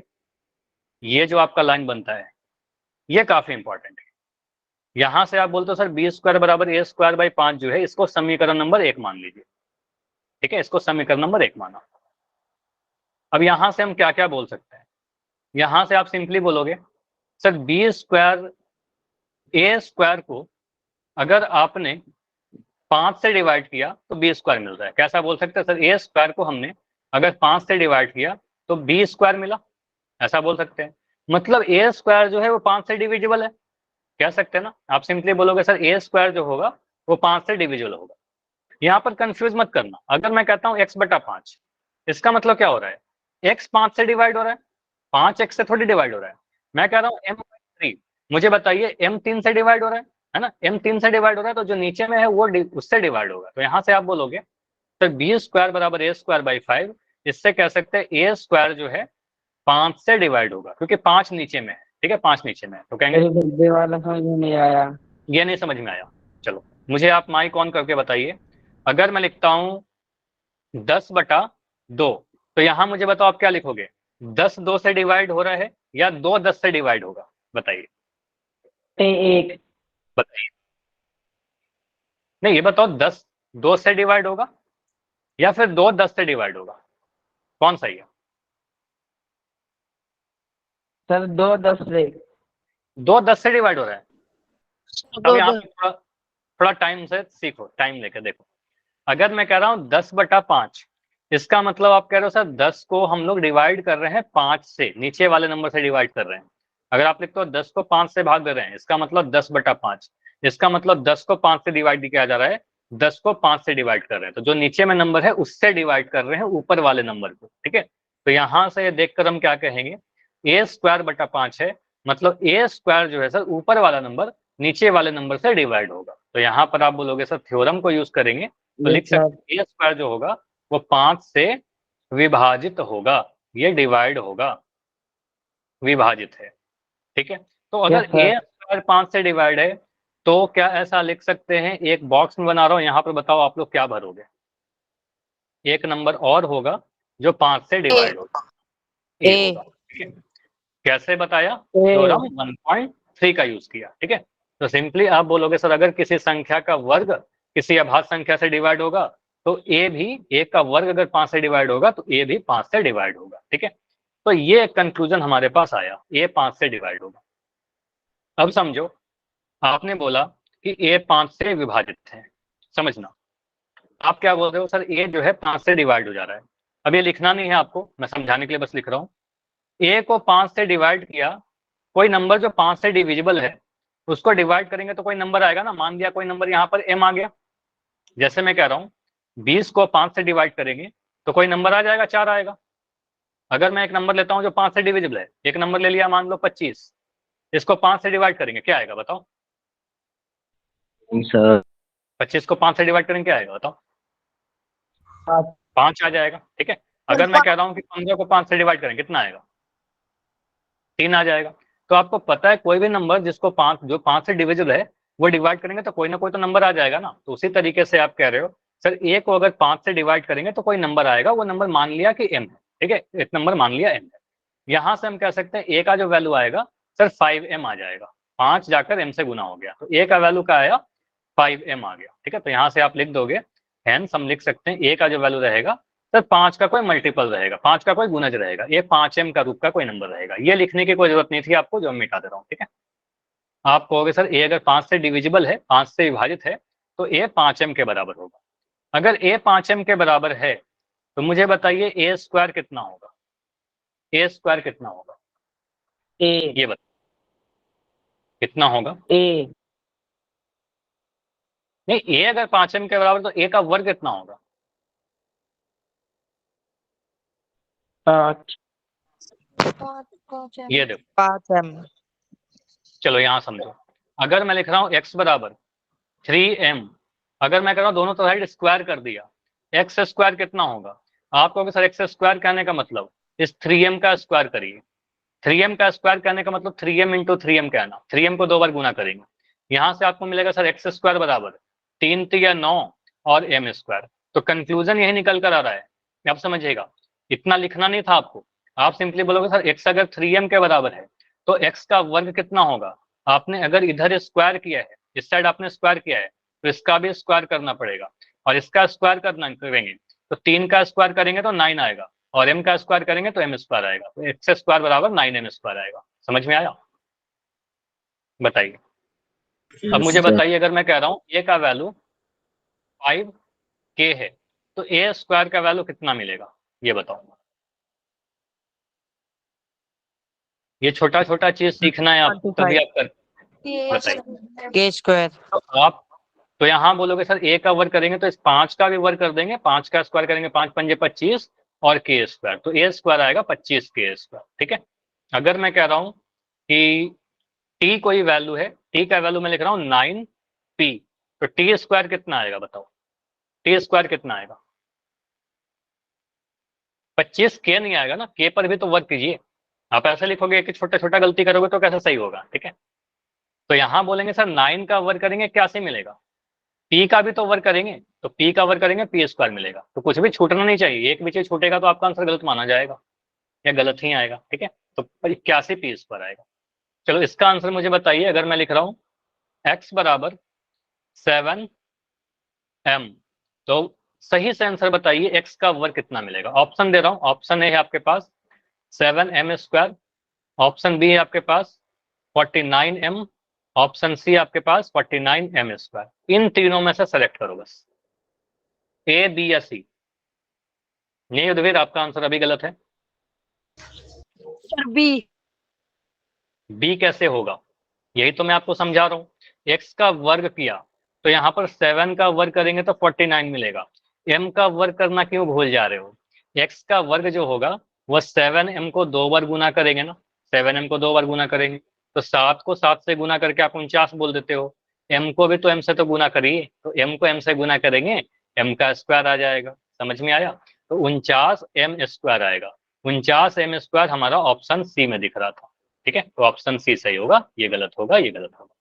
ये जो आपका लाइन बनता है ये काफी इंपॉर्टेंट है। यहां से आप बोलते हो सर b स्क्वायर बराबर a स्क्वायर बाई 5 जो है इसको समीकरण नंबर 1 मान लीजिए, ठीक है, इसको समीकरण नंबर 1 माना। अब यहां से हम क्या क्या बोल सकते हैं, यहां से आप सिंपली बोलोगे sir b square a square को अगर आपने 5 से डिवाइड किया तो b स्क्वायर मिल रहा है। कैसा बोल सकते हैं सर, a स्क्वायर को हमने अगर 5 से डिवाइड किया तो b स्क्वायर मिला, ऐसा बोल सकते हैं। मतलब a स्क्वायर जो है वो 5 से डिविजिबल है, कह सकते हैं ना। आप सिंपली बोलोगे सर a स्क्वायर जो होगा वो 5 से डिविजिबल होगा। यहाँ पर कंफ्यूज मत करना, अगर मैं कहता हूँ x बटा 5, इसका मतलब क्या हो रहा है, x 5 से डिवाइड हो रहा है, 5x से थोड़ी डिवाइड हो रहा है। मैं कह रहा हूँ m/3, मुझे बताइए m 3 से डिवाइड हो रहा है ना, m 3 से डिवाइड हो रहा है तो जो नीचे में है वो उससे डिवाइड होगा। तो यहाँ से आप बोलोगे तो b स्क्वायर बराबर a स्क्वायर बाई 5, इससे कह सकते हैं a स्क्वायर जो है 5 से डिवाइड होगा, क्योंकि 5 नीचे में है, ठीक है, 5 नीचे में है, तो कहेंगे वाला समझ में नहीं आया। ये नहीं समझ में आया। चलो मुझे आप माइक ऑन करके बताइए, अगर मैं लिखता हूँ 10/2, तो यहाँ मुझे बताओ आप क्या लिखोगे, 10 2 से डिवाइड हो रहा है या 2 10 से डिवाइड होगा, बताइए एक बताइए। नहीं, ये बताओ 10 2 से डिवाइड होगा या फिर 2 10 से डिवाइड होगा, कौन सही है? सर 2 10 से 2 10 से डिवाइड हो रहा है। अब दो यहाँ दो पे थोड़ा टाइम से सीखो, टाइम लेके देखो। अगर मैं कह रहा हूँ 10/5, इसका मतलब आप कह रहे हो सर 10 को हम लोग डिवाइड कर रहे हैं 5 से, नीचे वाले नंबर से डिवाइड कर रहे हैं। अगर आप लिखते हो 10 को 5 से भाग दे रहे हैं, इसका मतलब 10/5। इसका मतलब 10 को 5 से डिवाइड किया जा रहा है, 10 को 5 से डिवाइड कर रहे हैं। तो जो नीचे में नंबर है उससे डिवाइड कर रहे हैं ऊपर वाले नंबर को, ठीक है। तो यहां से देखकर हम क्या कहेंगे, a²/5 है, मतलब a² जो है सर ऊपर वाला नंबर नीचे वाले नंबर से डिवाइड होगा। तो यहाँ पर आप बोलोगे सर थ्योरम को यूज करेंगे तो लिख सकते हैं a² जो होगा वो 5 से विभाजित होगा, ये डिवाइड होगा, विभाजित है, ठीक है। तो अगर a² 5 से डिवाइड है तो क्या ऐसा लिख सकते हैं, एक बॉक्स में बना रहा हूं, यहाँ पर बताओ आप लोग क्या भरोगे। एक नंबर और होगा जो 5 से डिवाइड होगा, a होगा, ठीक है। कैसे बताया, थ्योरम 1.3 का यूज किया, ठीक है। तो सिंपली आप बोलोगे सर अगर किसी संख्या का वर्ग किसी अभाज्य संख्या से डिवाइड होगा तो ए भी, ए का वर्ग अगर 5 से डिवाइड होगा तो ए भी 5 से डिवाइड होगा, ठीक है। तो ये कंक्लूजन हमारे पास आया, ए 5 से डिवाइड होगा। अब समझो, आपने बोला कि ए 5 से विभाजित है, समझना। आप क्या बोल रहे हो, सर ए जो है 5 से डिवाइड हो जा रहा है। अब ये लिखना नहीं है आपको, मैं समझाने के लिए बस लिख रहा हूँ। ए को 5 से डिवाइड किया, कोई नंबर जो 5 से डिविजिबल है उसको डिवाइड करेंगे तो कोई नंबर आएगा ना। मान लिया कोई नंबर यहाँ पर m आ गया, जैसे मैं कह रहा हूँ 20 को 5 से डिवाइड करेंगे तो कोई नंबर आ जाएगा, 4 आएगा। अगर मैं एक नंबर लेता हूँ जो 5 से डिविजिबल है, एक नंबर ले लिया मान लो 25, इसको 5 से डिवाइड करेंगे क्या आएगा बताओ। सर 25 को 5 से डिवाइड करेंगे क्या आएगा बताओ, 5 आ जाएगा, ठीक है। अगर मैं कह रहा हूँ कि 15 को 5 से डिवाइड करेंगे कितना आएगा, 3 आ जाएगा। तो आपको पता है कोई भी नंबर जिसको 5 जो 5 से डिविजिबल है वो डिवाइड करेंगे तो कोई ना कोई तो नंबर आ जाएगा ना। तो उसी तरीके से आप कह रहे हो सर ए को अगर 5 से डिवाइड करेंगे तो कोई नंबर आएगा, वो नंबर मान लिया कि m है, ठीक है, एक नंबर मान लिया m है। यहां से हम कह सकते हैं ए का जो वैल्यू आएगा सर 5m आ जाएगा, 5 जाकर m से गुना हो गया तो ए का वैल्यू क्या आया, 5m आ गया, ठीक है। तो यहाँ से आप लिख दोगे, हेंस हम लिख सकते हैं ए का जो वैल्यू रहेगा सर 5 का कोई मल्टीपल रहेगा, 5 का कोई गुणज रहेगा, ये 5m का रूप का कोई नंबर रहेगा। ये लिखने की कोई जरूरत नहीं थी आपको, जो मैं मिटा दे रहा हूँ, ठीक है। आप कहोगे सर ए अगर 5 से डिविजिबल है, 5 से विभाजित है तो ए 5m के बराबर होगा। अगर ए 5m के बराबर है तो मुझे बताइए a² कितना होगा, a² कितना होगा, ये बताइए कितना होगा। ए नहीं, ए अगर 5m के बराबर तो ए का वर्ग कितना होगा, 5 ये देखो 5m। चलो यहाँ समझो। अगर मैं लिख रहा हूँ x बराबर 3m, अगर मैं कह रहा हूँ दोनों साइड स्क्वायर कर दिया, x² कितना होगा। आप कहोगे सर x² कहने का मतलब इस 3m का स्क्वायर करिए, 3m का स्क्वायर कहने का मतलब 3m इंटू 3m कहना, 3m को 2 बार गुना करेंगे। यहाँ से आपको मिलेगा सर x² बराबर 3 3 9 और m²। तो कंक्लूजन यही निकल कर आ रहा है, आप समझिएगा, इतना लिखना नहीं था आपको। आप सिंपली बोलोगे सर x अगर 3m के बराबर है तो x का वर्ग कितना होगा। आपने अगर इधर स्क्वायर किया है, इस साइड आपने स्क्वायर किया है तो इसका भी स्क्वायर करना पड़ेगा, और इसका स्क्वायर करना करेंगे तो 3 का स्क्वायर करेंगे तो 9 आएगा, और m का स्क्वायर करेंगे तो m² आएगा, तो x² बराबर 9m² आएगा। समझ में आया, बताइए। अब मुझे बताइए अगर मैं कह रहा हूँ a का वैल्यू 5k है तो a² का वैल्यू कितना मिलेगा, ये बताओ। ये छोटा छोटा चीज सीखना है आपको, तभी आप कर बताइए। k²। तो आप तो यहाँ बोलोगे सर a का वर्ग करेंगे तो इस 5 का भी वर्ग कर देंगे, 5 का स्क्वायर करेंगे 5 पंजे 25 और k², तो a² आएगा 25k², ठीक है। अगर मैं कह रहा हूँ कि t कोई वैल्यू है, t का वैल्यू मैं लिख रहा हूँ 9p, तो t² कितना आएगा बताओ, t² कितना आएगा। 25k नहीं आएगा ना, k पर भी तो वर्ग कीजिए। आप ऐसे लिखोगे कि छोटा छोटा गलती करोगे तो कैसे सही होगा, ठीक है। तो यहाँ बोलेंगे सर 9 का वर्ग करेंगे क्या से मिलेगा, p का भी तो वर्ग करेंगे, तो p का वर्ग करेंगे p² मिलेगा। तो कुछ भी छूटना नहीं चाहिए, एक भी चीज छूटेगा तो आपका आंसर गलत माना जाएगा या गलत ही आएगा, ठीक है। तो 81 p² आएगा। चलो इसका आंसर मुझे बताइए। अगर मैं लिख रहा हूँ x बराबर 7m, तो सही से आंसर बताइए x का वर्ग कितना मिलेगा। ऑप्शन दे रहा हूँ, ऑप्शन ए है आपके पास 7m², ऑप्शन बी है आपके पास 49m, ऑप्शन सी आपके पास 49m²। इन तीनों में से सेलेक्ट करो बस, ए बी या सी। नहीं युद्धवीर, आपका आंसर अभी गलत है। Sir B. बी कैसे होगा, यही तो मैं आपको समझा रहा हूँ। एक्स का वर्ग किया तो यहाँ पर 7 का वर्ग करेंगे तो 49 मिलेगा। m का वर्ग करना क्यों भूल जा रहे हो, x का वर्ग जो होगा वह 7m को 2 बार गुना करेंगे ना, 7m को 2 बार गुना करेंगे तो 7 को 7 से गुना करके आप 49 बोल देते हो। m को भी तो m से तो गुना करिए, तो m को m से गुना करेंगे, m का स्क्वायर आ जाएगा। समझ में आया, तो 49m² आएगा। 49m² हमारा ऑप्शन सी में दिख रहा था। ठीक है, तो ऑप्शन सी सही होगा, ये गलत होगा, ये गलत होगा।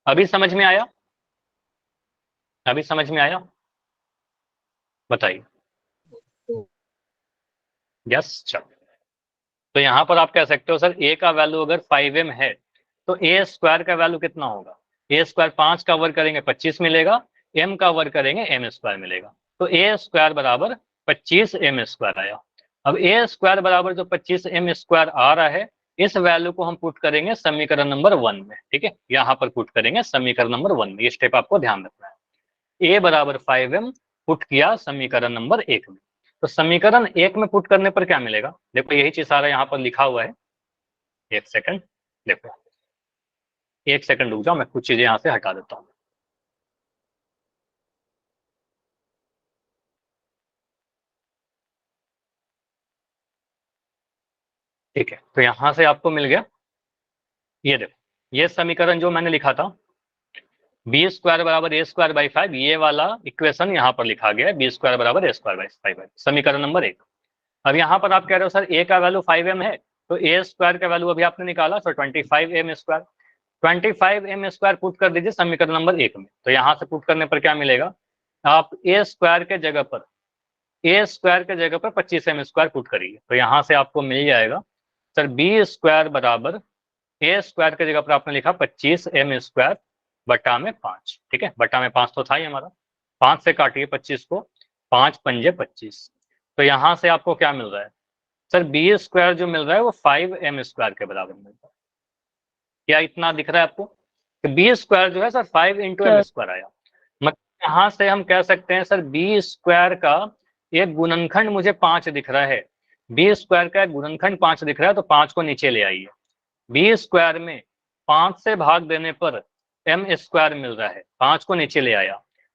अभी समझ में आया, अभी समझ में आया, बताइए। यस, चलो। तो यहां पर आप कह सकते हो सर a का वैल्यू अगर 5m है तो a² का वैल्यू कितना होगा, a² 5 का वर्ग करेंगे 25 मिलेगा, m का वर्ग करेंगे m² मिलेगा, तो a² बराबर 25m² आया। अब a² बराबर जो 25m² आ रहा है, इस वैल्यू को हम पुट करेंगे समीकरण नंबर 1 में। ठीक है, यहां पर पुट करेंगे समीकरण नंबर 1 में, ये स्टेप आपको ध्यान रखना है। a बराबर 5m पुट किया समीकरण नंबर 1 में, तो समीकरण 1 में पुट करने पर क्या मिलेगा, देखो यही चीज सारा यहाँ पर लिखा हुआ है। एक सेकंड, देखो एक सेकंड रुक जाओ, मैं कुछ चीजें यहाँ से हटा देता हूँ। ठीक है, तो यहां से आपको मिल गया, ये देखो ये समीकरण जो मैंने लिखा था b² बराबर a²/5, ये वाला इक्वेशन यहाँ पर लिखा गया है, b² बराबर a²/5, समीकरण नंबर 1। अब यहाँ पर आप कह रहे हो सर a का वैल्यू 5m है, तो a² का वैल्यू अभी आपने निकाला, तो 25m²। 25m² पुट कर दीजिए समीकरण नंबर 1 में, तो यहाँ से पुट करने पर क्या मिलेगा, आप a² के जगह पर 25m² पुट करिए, तो यहाँ से आपको मिल जाएगा सर b² बराबर a² के जगह पर आपने लिखा 25m² बटा में 5। ठीक है, बटा में 5 तो था ही हमारा, 5 से काटिए 25 को, 5 पंजे 25, तो यहाँ से आपको क्या मिल रहा है सर, b² जो मिल रहा है वो 5m² के बराबर मिल रहा है। क्या इतना दिख रहा है आपको, b² जो है सर 5 × m² आया। मतलब यहाँ से हम कह सकते हैं सर b² का एक गुणनखंड मुझे 5 दिख रहा है, b² का एक गुणनखंड 5 दिख रहा है, तो 5 को नीचे ले आइए। b² में 5 से भाग देने पर m² मिल रहा है, 5 को नीचे ले आया,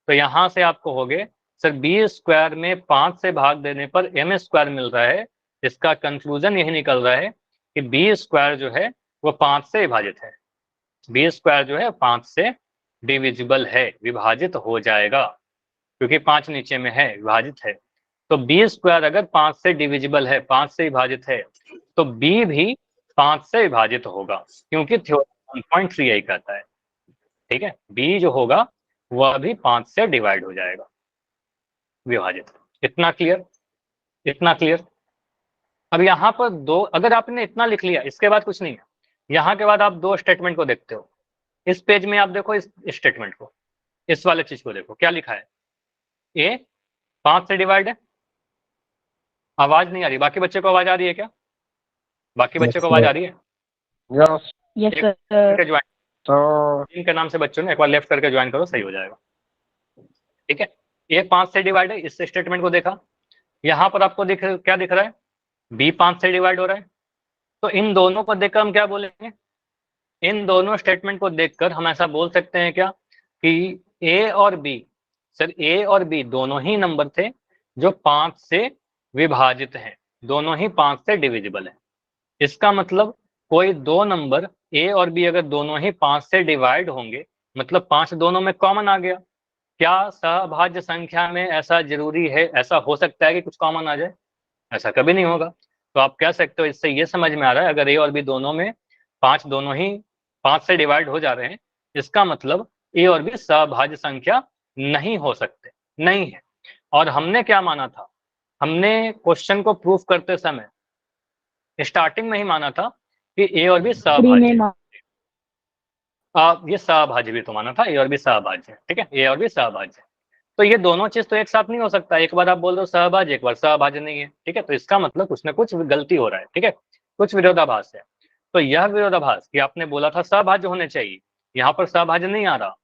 तो यहाँ से आपको हो गए सर b² में 5 से भाग देने पर m² मिल रहा है। इसका कंक्लूजन यही निकल रहा है कि b² जो है वो 5 से विभाजित है, b² जो है 5 से डिविजिबल है, विभाजित हो जाएगा, क्योंकि 5 नीचे में है, विभाजित है। तो b² अगर 5 से डिविजिबल है, 5 से विभाजित है, तो b भी 5 से विभाजित होगा, क्योंकि थ्योरम 1.3 यही कहता है। ठीक है, b जो होगा वह भी 5 से डिवाइड हो जाएगा, विभाजित। इतना क्लियर, इतना क्लियर। अब यहाँ पर दो, अगर आपने इतना लिख लिया, इसके बाद कुछ नहीं है। यहाँ के बाद आप दो स्टेटमेंट को देखते हो, इस पेज में आप देखो इस स्टेटमेंट को, इस वाले चीज को देखो क्या लिखा है, a 5 से डिवाइड है। आवाज नहीं आ रही, बाकी बच्चे को आवाज आ रही है क्या, बाकी बच्चे को आवाज आ रही है? Yes sir. ज्वाइन तो इनके नाम से बच्चों ने एक बार लेफ्ट करके ज्वाइन करो, सही हो जाएगा। ठीक है, a 5 से डिवाइड है, इस स्टेटमेंट को देखा, यहाँ पर आपको क्या दिख रहा है, b 5 से डिवाइड हो रहा है। तो इन दोनों को देखकर हम क्या बोलेंगे, इन दोनों स्टेटमेंट को देखकर हम ऐसा बोल सकते हैं क्या कि a और b, सर a और b दोनों ही नंबर थे जो 5 से विभाजित हैं, दोनों ही 5 से डिविजिबल है। इसका मतलब कोई दो नंबर a और b अगर दोनों ही 5 से डिवाइड होंगे, मतलब 5 दोनों में कॉमन आ गया। क्या सहभाज्य संख्या में ऐसा जरूरी है, ऐसा हो सकता है कि कुछ कॉमन आ जाए? ऐसा कभी नहीं होगा। तो आप कह सकते हो, इससे ये समझ में आ रहा है अगर a और b दोनों में 5 दोनों ही 5 से डिवाइड हो जा रहे हैं, इसका मतलब a और b सहभाज्य संख्या नहीं हो सकते, नहीं है। और हमने क्या माना था, हमने क्वेश्चन को प्रूफ करते समय स्टार्टिंग में ही माना था कि a और b सहभाज्य, ये सहभाज्य भी तो माना था, a और b सहभाज्य है। ठीक है, a और b सहभाज्य, तो ये दोनों चीज तो एक साथ नहीं हो सकता, एक बार आप बोल रहे हो सहभाज्य, एक बार सहभाज्य नहीं है। ठीक है, तो इसका मतलब कुछ ना कुछ गलती हो रहा है। ठीक है, कुछ विरोधाभास है। तो यह विरोधाभास कि आपने बोला था सहभाज्य होने चाहिए, यहाँ पर सहभाज्य नहीं आ रहा,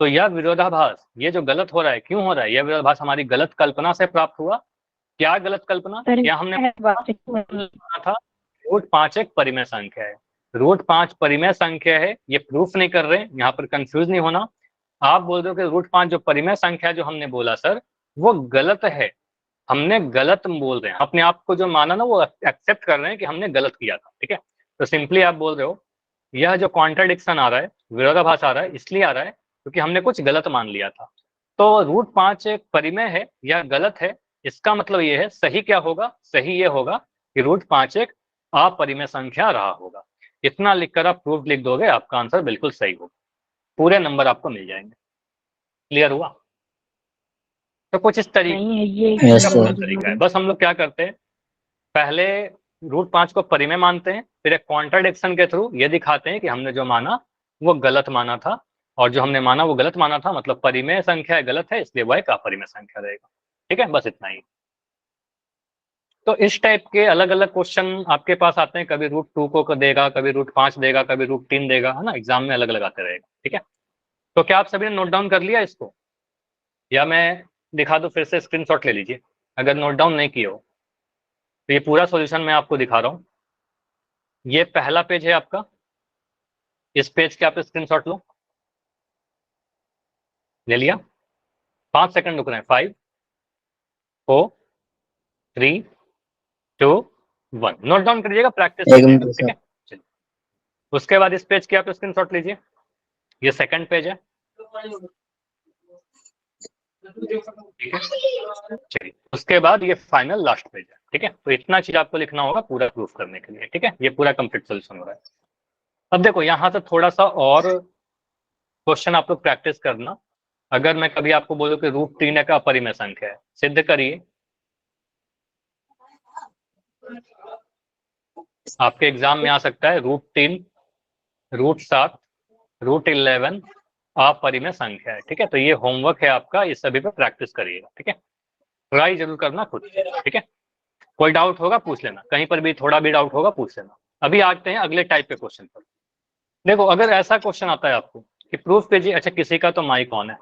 तो यह विरोधाभास ये जो गलत हो रहा है, क्यों हो रहा है? यह विरोधाभास हमारी गलत कल्पना से प्राप्त हुआ। क्या गलत कल्पना? या हमने था रूट 5 एक परिमेय संख्या है, रूट 5 परिमेय संख्या है, ये प्रूफ नहीं कर रहे हैं, यहाँ पर कंफ्यूज नहीं होना। आप बोल रहे हो कि रूट 5 जो परिमेय संख्या है जो हमने बोला सर वो गलत है, हमने गलत बोल रहे हैं, अपने आप को जो माना ना वो एक्सेप्ट कर रहे हैं कि हमने गलत किया था, ठीक है। तो सिंपली आप बोल रहे हो यह जो कॉन्ट्राडिक्शन आ रहा है, विरोधाभास आ रहा है, इसलिए आ रहा है क्योंकि हमने कुछ गलत मान लिया था। तो रूट 5 एक परिमेय है या गलत है, इसका मतलब ये है सही क्या होगा? सही ये होगा कि रूट 5 एक अपरिमेय संख्या रहा होगा। इतना लिखकर आप प्रूफ लिख दोगे, आपका आंसर बिल्कुल सही होगा, पूरे नंबर आपको मिल जाएंगे। क्लियर हुआ? तो कुछ इस तरीके नहीं है ये Yes, का पूरा sir. तरीका है। बस हम लोग क्या करते हैं, पहले रूट 5 को परिमेय मानते हैं, फिर एक कॉन्ट्राडिक्शन के थ्रू ये दिखाते हैं कि हमने जो माना वो गलत माना था, और जो हमने माना वो गलत माना था, मतलब परिमेय संख्या गलत है, इसलिए वह एक अपरिमेय संख्या रहेगा। ठीक है, बस इतना ही। तो इस टाइप के अलग अलग क्वेश्चन आपके पास आते हैं, कभी रूट 2 को देगा, कभी रूट 5 देगा, कभी रूट 3 देगा, है ना, एग्जाम में अलग अलग आते रहेगा। ठीक है, तो क्या आप सभी ने नोट डाउन कर लिया इसको, या मैं दिखा दूं फिर से? स्क्रीनशॉट ले लीजिए अगर नोट डाउन नहीं किए हो। तो ये पूरा सॉल्यूशन मैं आपको दिखा रहा हूँ, ये पहला पेज है आपका, इस पेज के आप स्क्रीनशॉट लो। ले लिया? 5 सेकंड रुक रहे हैं, 5 4 3 2 1। नोट डाउन करिएगा, प्रैक्टिस एक मिनट कीजिएगा। ठीक सर. है, चलिए उसके बाद इस पेज के आप स्क्रीनशॉट लीजिए, ये सेकंड पेज है। ठीक है, चलिए उसके बाद ये फाइनल लास्ट पेज है। ठीक है, तो इतना चीज आपको लिखना होगा पूरा प्रूफ करने के लिए। ठीक है, ये पूरा कंप्लीट सोल्यूशन हो रहा है। अब देखो यहाँ से थोड़ा सा और क्वेश्चन आप लोग प्रैक्टिस करना। अगर मैं कभी आपको बोलूं कि रूट 3 एक अपरिमेय संख्या है, सिद्ध करिए। आपके एग्जाम में आ सकता है रूट 3, रूट 7, रूट 11 अपरिमेय संख्या है। ठीक है, तो ये होमवर्क है आपका, इस सभी पे प्रैक्टिस करिएगा। ठीक है, ट्राई जरूर करना खुद। ठीक है, कोई डाउट होगा पूछ लेना, कहीं पर भी थोड़ा भी डाउट होगा पूछ लेना। अभी आते हैं अगले टाइप के क्वेश्चन पर। देखो अगर ऐसा क्वेश्चन आता है आपको कि प्रूफ कीजिए, अच्छा किसी का तो माइक ऑन है,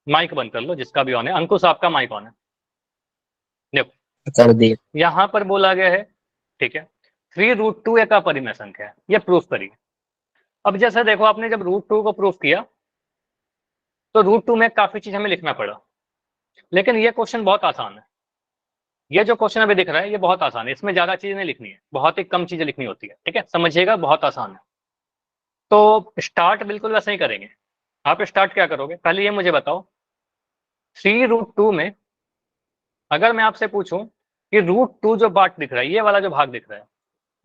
माइक बंद कर लो जिसका भी ऑन है। अंकुश आपका माइक ऑन है, देखो कर दिए. यहां पर बोला गया है, ठीक है, 3√2 एक अपरिमेय संख्या है, ये प्रूफ करिए। अब जैसे देखो आपने जब √2 को प्रूफ किया तो √2 में काफी चीज हमें लिखना पड़ा, लेकिन ये क्वेश्चन बहुत आसान है। ये जो क्वेश्चन अभी दिख रहा है ये बहुत आसान है, इसमें ज्यादा चीजें नहीं लिखनी है, बहुत ही कम चीजें लिखनी होती है। ठीक है, समझिएगा, बहुत आसान है। तो स्टार्ट बिल्कुल वैसे ही करेंगे। आप स्टार्ट क्या करोगे, पहले ये मुझे बताओ, 3√2 में अगर मैं आपसे पूछूं कि √2 जो पार्ट दिख रहा है, ये वाला जो भाग दिख रहा है,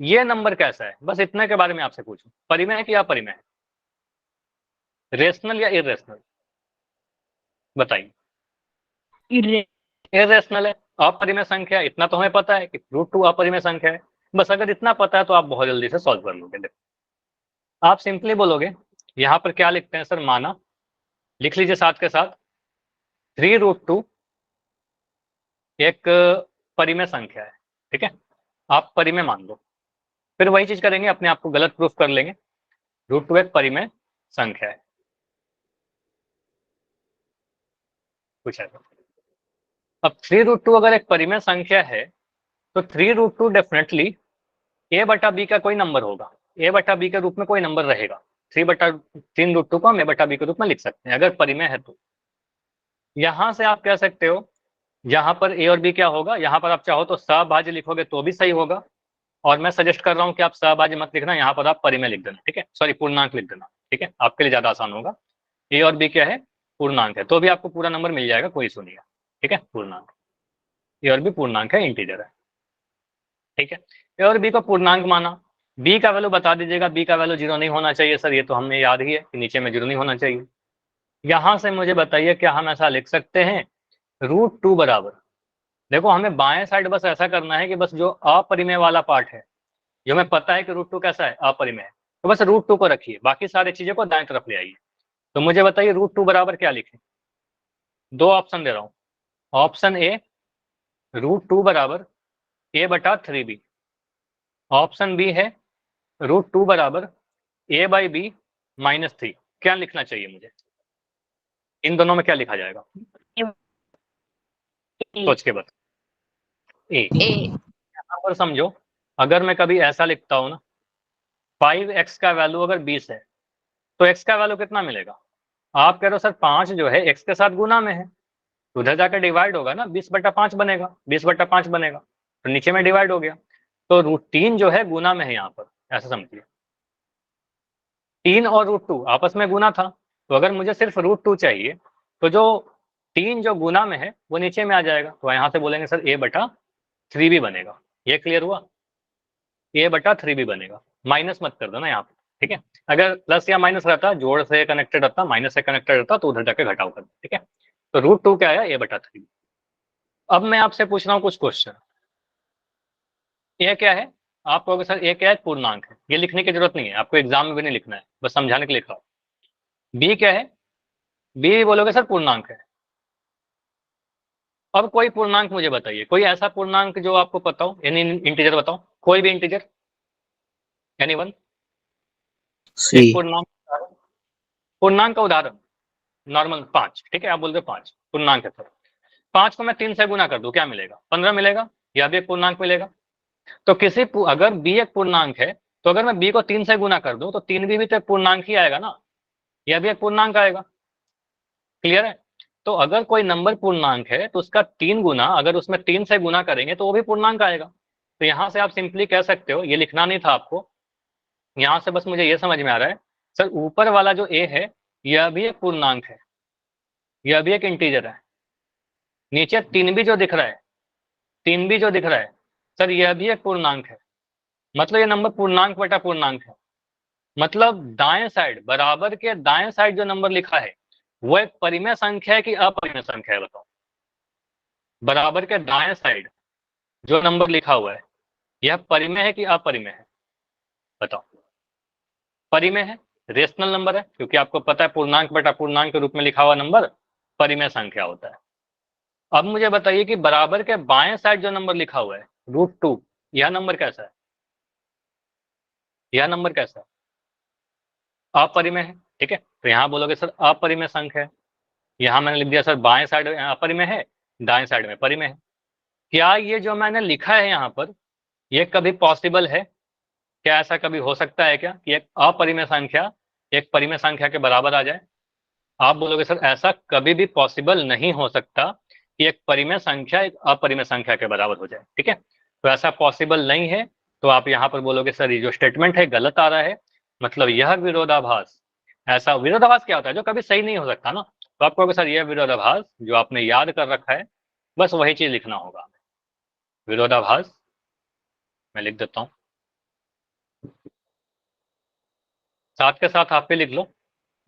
ये नंबर कैसा है, बस इतने के बारे में आपसे पूछूं, परिमेय है कि अपरिमेय है, रेशनल या इरेशनल, बताइए। इरेशनल है, अपरिमेय संख्या, इतना तो हमें पता है कि √2 अपरिमेय संख्या है। बस अगर इतना पता है तो आप बहुत जल्दी से सॉल्व कर लोगे। देखो आप सिंपली बोलोगे, यहाँ पर क्या लिखते हैं सर, माना, लिख लीजिए साथ के साथ, 3√2 एक परिमेय संख्या है। ठीक है, आप परिमेय मान लो, फिर वही चीज करेंगे, अपने आप को गलत प्रूफ कर लेंगे। √2 एक परिमेय संख्या है, कुछ है। अब 3√2 अगर एक परिमेय संख्या है तो 3√2 डेफिनेटली a/b का कोई नंबर होगा, a/b के रूप में कोई नंबर रहेगा। 3/3√2 को हम a/b के रूप में लिख सकते हैं अगर परिमेय है तो। यहां से आप कह सकते हो यहाँ पर a और b क्या होगा, यहाँ पर आप चाहो तो सहभाज्य लिखोगे तो भी सही होगा, और मैं सजेस्ट कर रहा हूँ कि आप सहभाज्य मत लिखना, यहाँ पर आप परिमेय लिख देना। ठीक है, सॉरी पूर्णांक लिख देना। ठीक है, आपके लिए ज्यादा आसान होगा। a और b क्या है, पूर्णांक है, तो भी आपको पूरा नंबर मिल जाएगा, कोई सुनिए। ठीक है, पूर्णांक, a और b पूर्णांक है, इंटीजर है। ठीक है, ए और बी को पूर्णांक माना, बी का वैल्यू बता दीजिएगा, बी का वैल्यू 0 नहीं होना चाहिए सर, ये तो हमें याद ही है कि नीचे में 0 नहीं होना चाहिए। यहां से मुझे बताइए क्या हम ऐसा लिख सकते हैं, √2 बराबर, देखो हमें बाएं साइड बस ऐसा करना है कि बस जो अपरिमेय वाला पार्ट है, जो हमें पता है कि √2 कैसा है, अपरिमेय है, तो बस √2 को रखिए, बाकी सारी चीजों को दाएं तरफ ले आइए। तो मुझे बताइए √2 बराबर क्या लिखें, दो ऑप्शन दे रहा हूं। ऑप्शन ए, √2 बराबर a/3b, ऑप्शन बी है √2 बराबर a/b -3। क्या लिखना चाहिए मुझे? इन दोनों में क्या लिखा जाएगा? सोच के बता। ए। यहाँ पर समझो, अगर मैं कभी ऐसा लिखता हूँ ना, 5x का वैल्यू अगर 20 है तो x का वैल्यू कितना मिलेगा? आप कह रहे हो सर 5 जो है x के साथ गुना में है, तो उधर जाकर डिवाइड होगा ना, 20/5 बनेगा, 20/5 बनेगा, तो नीचे में डिवाइड हो गया। तो √3 जो है गुना में है यहाँ पर, ऐसा समझिए। 3 और √2 आपस में गुना था, तो अगर मुझे सिर्फ √2 चाहिए तो जो 3 जो गुना में है वो नीचे में आ जाएगा, तो यहाँ से बोलेंगे सर a/3b बनेगा। ये क्लियर हुआ? a/3b बनेगा, माइनस मत कर दो ना यहाँ पे, ठीक है। अगर प्लस या माइनस रहता, जोड़ से कनेक्टेड रहता, माइनस से कनेक्टेड रहता, तो उधर जाके घटाव कर दो, ठीक है। तो √2 क्या आया? a/3। अब मैं आपसे पूछ रहा हूँ कुछ क्वेश्चन। ये क्या है? आप कहोगे सर ये क्या है? पूर्णांक है। ये लिखने की जरूरत नहीं है, आपको एग्जाम में भी नहीं लिखना है, बस समझाने के लिए लिखा हो। बी क्या है? बी बोलोगे सर पूर्णांक है। अब कोई पूर्णांक मुझे बताइए, कोई ऐसा पूर्णांक जो आपको पता हो, यानी इंटीजर बताओ, कोई भी इंटीजर, एनीवन? एक पूर्णांक का उदाहरण नॉर्मल 5, ठीक है, आप बोलते 5 पूर्णांक है सर। 5 को मैं 3 से गुना कर दूं, क्या मिलेगा? 15 मिलेगा, या भी एक पूर्णांक मिलेगा। तो अगर बी एक पूर्णांक है, तो अगर मैं बी को 3 से गुना कर दूं तो 3 भी तो एक पूर्णांक ही आएगा ना, यह भी एक पूर्णांक आएगा। क्लियर है? तो अगर कोई नंबर पूर्णांक है तो उसका 3 गुना, अगर उसमें 3 से गुना करेंगे तो वो भी पूर्णांक आएगा। तो यहां से आप सिंपली कह सकते हो, ये लिखना नहीं था आपको, यहां से बस मुझे ये समझ में आ रहा है सर ऊपर वाला जो ए है यह भी एक पूर्णांक है, यह भी एक इंटीजर है। नीचे 3 भी जो दिख रहा है, 3 भी जो दिख रहा है सर यह भी एक पूर्णांक है। मतलब ये नंबर पूर्णांक बटा पूर्णांक है। मतलब दाएं साइड, बराबर के दाएं साइड जो नंबर लिखा है वो एक परिमेय संख्या है कि अपरिमेय संख्या है? बताओ। बराबर के दाएं साइड जो नंबर लिखा हुआ है यह परिमेय है कि अपरिमेय है? बताओ। परिमेय है, रेशनल नंबर है, क्योंकि आपको पता है पूर्णांक बटा पूर्णांक के रूप में लिखा हुआ नंबर परिमेय संख्या होता है। अब मुझे बताइए कि बराबर के बाएं साइड जो नंबर लिखा हुआ है √2, यह नंबर कैसा है? यह नंबर कैसा है? अपरिमेय है, ठीक है। तो यहां बोलोगे सर अपरिमेय संख्या है। यहां मैंने लिख दिया सर बाएं साइड अपरिमेय है, दाएं साइड में परिमेय है। क्या ये जो मैंने लिखा है यहाँ पर ये कभी पॉसिबल है? क्या ऐसा कभी हो सकता है क्या कि एक अपरिमेय संख्या एक परिमेय संख्या के बराबर आ जाए? आप बोलोगे सर ऐसा कभी भी पॉसिबल नहीं हो सकता कि एक परिमेय संख्या एक अपरिमेय संख्या के बराबर हो जाए, ठीक है। तो ऐसा पॉसिबल नहीं है। तो आप यहाँ पर बोलोगे सर ये जो स्टेटमेंट है गलत आ रहा है, मतलब यह विरोधाभास। ऐसा विरोधाभास क्या होता है? जो कभी सही नहीं हो सकता ना। तो आप कहोगे सर यह विरोधाभास जो आपने याद कर रखा है, बस वही चीज लिखना होगा। विरोधाभास मैं लिख देता हूँ, साथ के साथ आप भी लिख लो।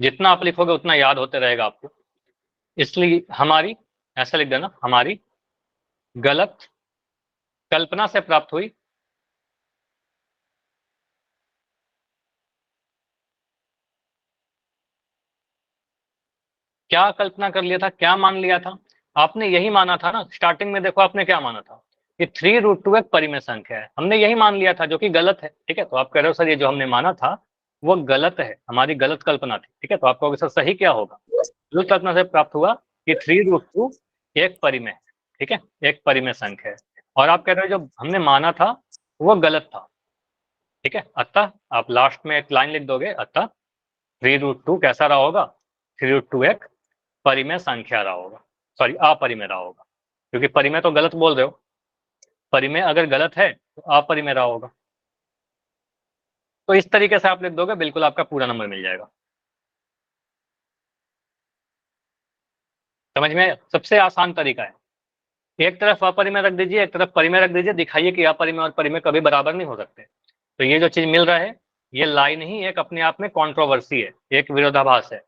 जितना आप लिखोगे उतना याद होते रहेगा आपको। इसलिए हमारी, ऐसा लिख देना, हमारी गलत कल्पना से प्राप्त हुई क्या कल्पना कर लिया था, क्या मान लिया था आपने? यही माना था ना स्टार्टिंग में। देखो आपने क्या माना था कि 3√2 एक परिमेय संख्या है, हमने यही मान लिया था, जो कि गलत है, ठीक है। तो आप कह रहे हो सर ये जो हमने माना था वो गलत है, हमारी गलत कल्पना थी, ठीक है। तो आप कहोगे सर सही क्या होगा? गलत कल्पना से प्राप्त हुआ कि 3√2 एक परिमेय है, ठीक है, एक परिमेय संख्या है। और आप कह रहे हो जो हमने माना था वो गलत था, ठीक है। अतः आप लास्ट में एक लाइन लिख दोगे, अतः 3√2 कैसा रहा होगा? 3√2 एक परिमेय संख्या रहा होगा, सॉरी अपरिमेय रहा होगा, क्योंकि परिमेय तो गलत बोल रहे हो, परिमेय अगर गलत है तो अपरिमेय रहा होगा। तो इस तरीके से आप लिख दोगे, बिल्कुल आपका पूरा नंबर मिल जाएगा। समझ में? सबसे आसान तरीका है, एक तरफ अपरिमेय रख दीजिए, एक तरफ परिमेय रख दीजिए, दिखाइए कि अपरिमेय और परिमेय कभी बराबर नहीं हो सकते। तो ये जो चीज मिल रहा है ये लाइन ही एक अपने आप में कॉन्ट्रोवर्सी है, एक विरोधाभास है।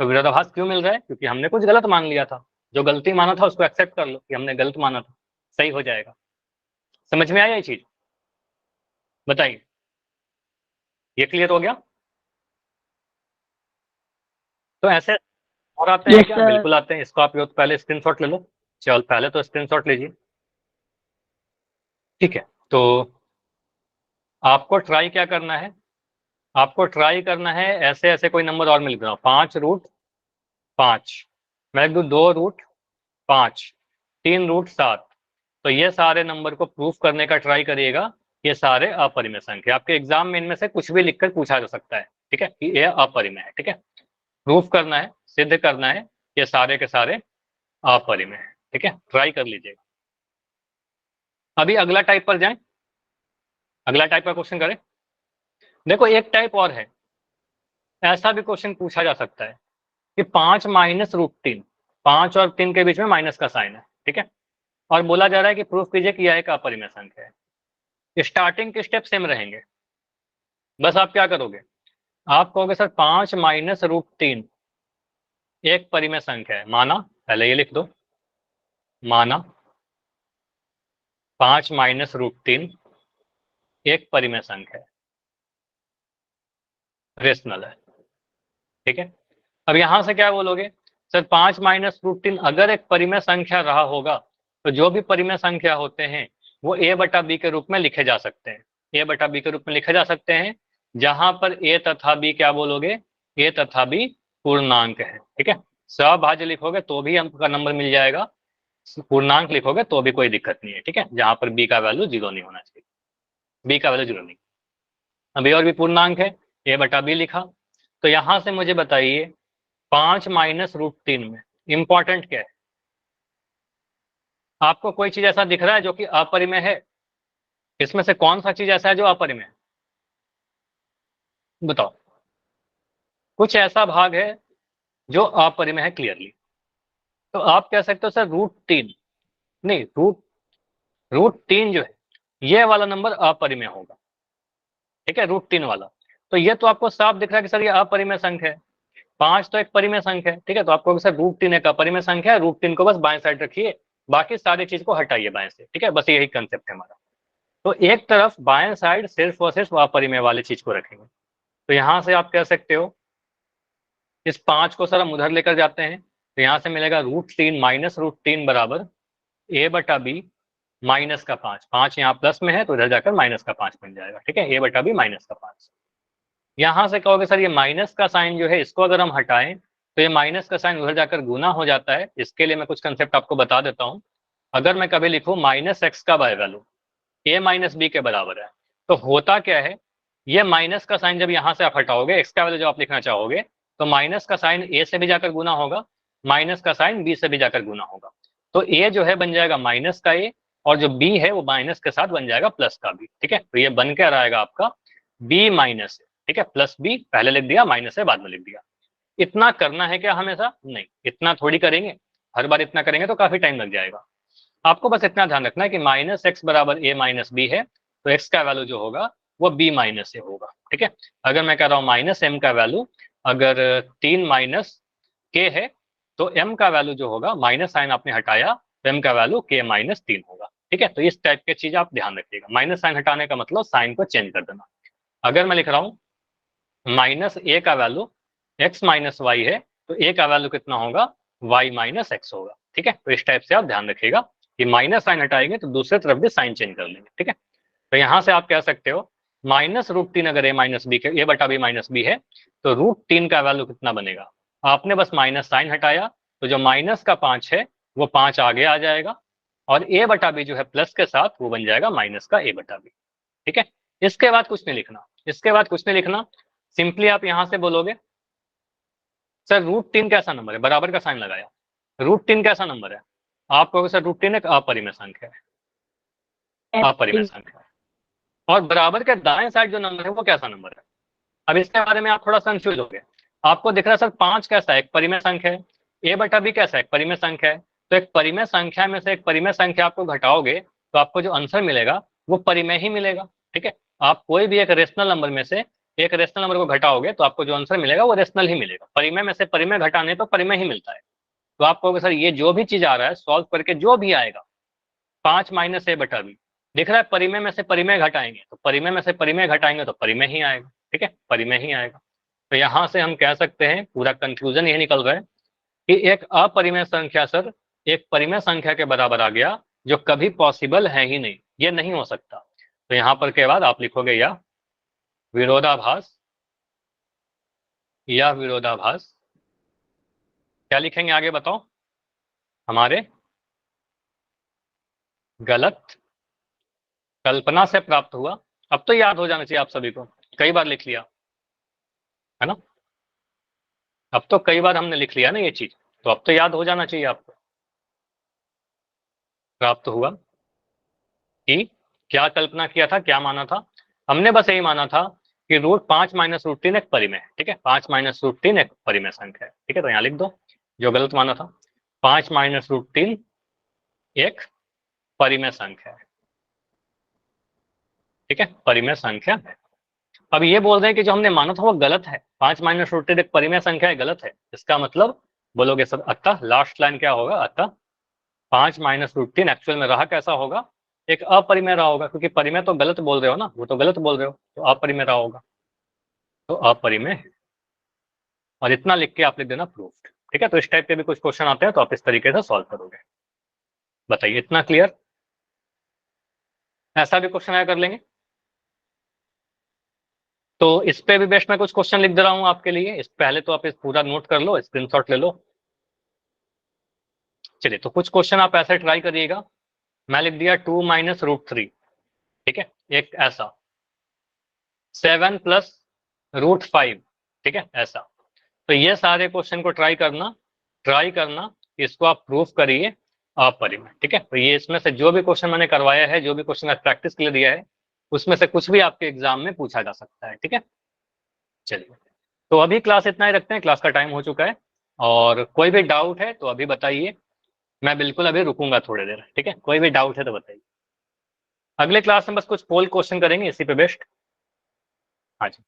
तो विरोधाभास क्यों मिल रहा है? क्योंकि हमने कुछ गलत मान लिया था। जो गलती माना था उसको एक्सेप्ट कर लो कि हमने गलत माना था, सही हो जाएगा। समझ में आया ये चीज? बताइए, ये क्लियर हो गया? तो ऐसे और आते हैं यस क्या? सर। बिल्कुल आते हैं। इसको आप पहले स्क्रीनशॉट ले लो। चल पहले तो स्क्रीनशॉट लीजिए, ठीक है। तो आपको ट्राई क्या करना है, आपको ट्राई करना है ऐसे ऐसे कोई नंबर और मैं लिख रहा हूँ 5√5, मैं लिख दूँ 2√5, 3√7। तो ये सारे नंबर को प्रूफ करने का ट्राई करिएगा, ये सारे अपरिमेय संख्या। आपके एग्जाम में इनमें से कुछ भी लिखकर पूछा जा सकता है, ठीक है, कि ये अपरिमेय है, ठीक है। प्रूफ करना है, सिद्ध करना है, ये सारे के सारे अपरिमेय है, ठीक है। ट्राई कर लीजिएगा। अभी अगला टाइप पर जाएं, अगला टाइप का क्वेश्चन करें। देखो एक टाइप और है, ऐसा भी क्वेश्चन पूछा जा सकता है कि 5 माइनस √3, 5 और 3 के बीच में माइनस का साइन है, ठीक है, और बोला जा रहा है कि प्रूफ कीजिए कि यह एक अपरिमेय संख्या है। स्टार्टिंग के स्टेप सेम रहेंगे, बस आप क्या करोगे, आप कहोगे सर 5 माइनस √3 एक परिमेय संख्या है, माना, पहले ये लिख दो, माना 5 माइनस √3 एक परिमेय संख्या है, रेशनल है, ठीक है। अब यहां से क्या बोलोगे, सर 5 माइनस √3 अगर एक परिमेय संख्या रहा होगा तो जो भी परिमेय संख्या होते हैं वो a बटा b के रूप में लिखे जा सकते हैं, a बटा b के रूप में लिखे जा सकते हैं, जहां पर a तथा b क्या बोलोगे, a तथा b पूर्णांक है, ठीक है। सभाज्य लिखोगे तो भी अंक का नंबर मिल जाएगा, पूर्णांक लिखोगे तो भी कोई दिक्कत नहीं है, ठीक है, जहां पर b का वैल्यू 0 नहीं होना चाहिए, b का वैल्यू 0 नहीं। अभी और भी पूर्णांक है, a बटा b लिखा। तो यहां से मुझे बताइए 5 माइनस √3 में इंपॉर्टेंट क्या है, आपको कोई चीज ऐसा दिख रहा है जो कि अपरिमेय है, इसमें से कौन सा चीज ऐसा है जो अपरिमेय है, बताओ। कुछ ऐसा भाग है जो अपरिमेय है क्लियरली, तो आप कह सकते हो सर √3 नहीं, √3 जो है ये वाला नंबर अपरिमेय होगा, ठीक है, √3 वाला। तो ये तो आपको साफ दिख रहा है कि सर ये अपरिमेय संख्या है, 5 तो एक परिमेय संख्या है, ठीक है, तो आपको सर √3 एक अपरिमेय संख्या है, √3 को बस बाएं साइड रखिए, बाकी सारी चीज को हटाइए बाएं से, ठीक है, बस यही कंसेप्ट है हमारा। तो एक तरफ बाएं साइड सिर्फ और सिर्फ अपरिमेय वाली चीज को रखेंगे। तो यहां से आप कह सकते हो इस 5 को सर हम उधर लेकर जाते हैं, तो यहां से मिलेगा √3 माइनस √3 बराबर a बटा b माइनस का 5, 5 यहाँ प्लस में है तो इधर जाकर माइनस का 5 बन जाएगा, ठीक है, a बटा b माइनस का 5। यहां से कहोगे सर ये माइनस का साइन जो है इसको अगर हम हटाएं तो ये माइनस का साइन उधर जाकर गुना हो जाता है। इसके लिए मैं कुछ कंसेप्ट आपको बता देता हूं। अगर मैं कभी लिखूं माइनस एक्स का by value a minus b के बराबर है, तो होता क्या है, ये माइनस का साइन जब यहां से आप हटाओगे, एक्स का वैल्यू जब आप लिखना चाहोगे तो माइनस का साइन a से भी जाकर गुना होगा, माइनस का साइन b से भी जाकर गुना होगा। तो a जो है बन जाएगा माइनस का a, और जो b है वो माइनस के साथ बन जाएगा प्लस का b, ठीक है। तो ये बन के आएगा आपका b माइनस, ठीक है, प्लस b पहले लिख दिया, माइनस है बाद में लिख दिया। इतना करना है क्या हमेशा, नहीं, इतना थोड़ी करेंगे, हर बार इतना करेंगे तो काफी टाइम लग जाएगा। आपको बस इतना ध्यान रखना है कि माइनस एक्स बराबर a माइनस बी है, तो x का वैल्यू जो होगा वो b माइनस से होगा, ठीक है। अगर मैं कह रहा हूँ माइनस m का वैल्यू अगर 3 माइनस k है तो m का वैल्यू जो होगा, माइनस साइन आपने हटाया तो m का वैल्यू k माइनस 3 होगा, ठीक है। तो इस टाइप की चीज आप ध्यान रखिएगा, माइनस साइन हटाने का मतलब साइन को चेंज कर देना। अगर मैं लिख रहा हूँ माइनस a का वैल्यू x माइनस वाई है तो a का वैल्यू कितना होगा, y माइनस एक्स होगा, ठीक है। तो इस टाइप से आप ध्यान रखिएगा कि माइनस साइन हटाएंगे तो दूसरे तरफ भी साइन चेंज कर लेंगे, ठीक है। तो यहां से आप कह सकते हो माइनस √3 अगर a माइनस बी a बटा b माइनस बी है तो √3 का वैल्यू कितना बनेगा, आपने बस माइनस साइन हटाया तो जो माइनस का 5 है वो 5 आगे आ जाएगा, और a बटा b जो है प्लस के साथ वो बन जाएगा माइनस का a बटा b, ठीक है। इसके बाद कुछ नहीं लिखना, इसके बाद कुछ नहीं लिखना, सिंपली आप यहां से बोलोगे सर √3 कैसा नंबर है, बराबर का साइन लगाया, √3 कैसा नंबर है, आप कहोगे सर √3 एक अपरिमेय संख्या है, अपरिमेय संख्या है। और बराबर के दाएं साइड जो नंबर है वो कैसा नंबर है, अब इसके बारे में आप थोड़ा कंफ्यूज हो गए। आपको दिख रहा है सर 5 कैसा है, एक परिमेय संख्या है, a बटा b कैसा है, एक परिमेय संख्या है। तो एक परिमेय संख्या में से एक परिमेय संख्या आपको घटाओगे तो आपको जो आंसर मिलेगा वो परिमेय ही मिलेगा, ठीक है। आप कोई भी एक रेशनल नंबर में से एक रेशनल नंबर को घटाओगे तो आपको जो आंसर मिलेगा वो रेशनल ही मिलेगा, परिमेय में से परिमेय घटाने तो परिमेय ही मिलता है। तो आप कहोगे सर ये जो भी चीज आ रहा है सॉल्व करके जो भी आएगा 5 माइनस a बटा b दिख रहा है, परिमेय में से परिमेय घटाएंगे तो परिमेय में से परिमेय घटाएंगे तो परिमेय ही आएगा, ठीक है, परिमेय ही आएगा। तो यहां से हम कह सकते हैं पूरा कंक्लूजन यही निकल रहा है कि एक अपरिमेय संख्या सर एक परिमेय संख्या के बराबर आ गया, जो कभी पॉसिबल है ही नहीं, ये नहीं हो सकता। तो यहाँ पर के बाद आप लिखोगे या विरोधाभास, या विरोधाभास। क्या लिखेंगे आगे बताओ? हमारे गलत कल्पना से प्राप्त हुआ। अब तो याद हो जाना चाहिए आप सभी को, कई बार लिख लिया है ना, अब तो कई बार हमने लिख लिया ना ये चीज, तो अब तो याद हो जाना चाहिए आपको। प्राप्त हुआ कि क्या कल्पना किया था, क्या माना था? हमने बस यही माना था कि रूट 5 माइनस रूट 3 एक परिमेय है, ठीक है, 5 माइनस रूट 3 एक परिमेय संख्या है, ठीक है। तो यहाँ लिख दो जो गलत माना था, 5 माइनस रूट 3 एक परिमेय संख्या है, ठीक है, परिमेय संख्या है। अब ये बोल रहे हैं कि जो हमने माना था वो गलत है, 5 माइनस रूट 3 एक परिमेय संख्या है, गलत है। इसका मतलब बोलोगे सब, अतः लास्ट लाइन क्या होगा? अतः 5 माइनस रूट 3 एक्चुअल में रहा कैसा होगा? एक अपरिमेय रहा होगा, क्योंकि परिमेय तो गलत बोल रहे हो ना, वो तो गलत बोल रहे हो, तो अपरिमेय रहा होगा, तो अपरिमेय है। और इतना लिख के आप लिख देना प्रूफ्ड, ठीक है। तो इस टाइप के भी कुछ क्वेश्चन आते हैं तो आप इस तरीके से सॉल्व करोगे। बताइए, इतना क्लियर? ऐसा भी क्वेश्चन आया कर लेंगे। तो इस पे भी बेस्ट मैं कुछ क्वेश्चन लिख दे रहा हूं आपके लिए, इस पहले तो आप इस पूरा नोट कर लो, स्क्रीनशॉट ले लो। चलिए, तो कुछ क्वेश्चन आप ऐसे ट्राई करिएगा। मैं लिख दिया 2 माइनस रूट 3, ठीक है, एक ऐसा 7 प्लस रूट 5, ठीक है, ऐसा। तो ये सारे क्वेश्चन को ट्राई करना, इसको आप प्रूफ करिए अपरिमेय, ठीक है। तो ये इसमें से जो भी क्वेश्चन मैंने करवाया है, जो भी क्वेश्चन आज प्रैक्टिस के लिए दिया है, उसमें से कुछ भी आपके एग्जाम में पूछा जा सकता है, ठीक है। चलिए, तो अभी क्लास इतना ही रखते हैं, क्लास का टाइम हो चुका है, और कोई भी डाउट है तो अभी बताइए, मैं बिल्कुल अभी रुकूंगा थोड़ी देर, ठीक है। कोई भी डाउट है तो बताइए। अगले क्लास में बस कुछ पोल क्वेश्चन करेंगे इसी पे बेस्ट। हाँ जी।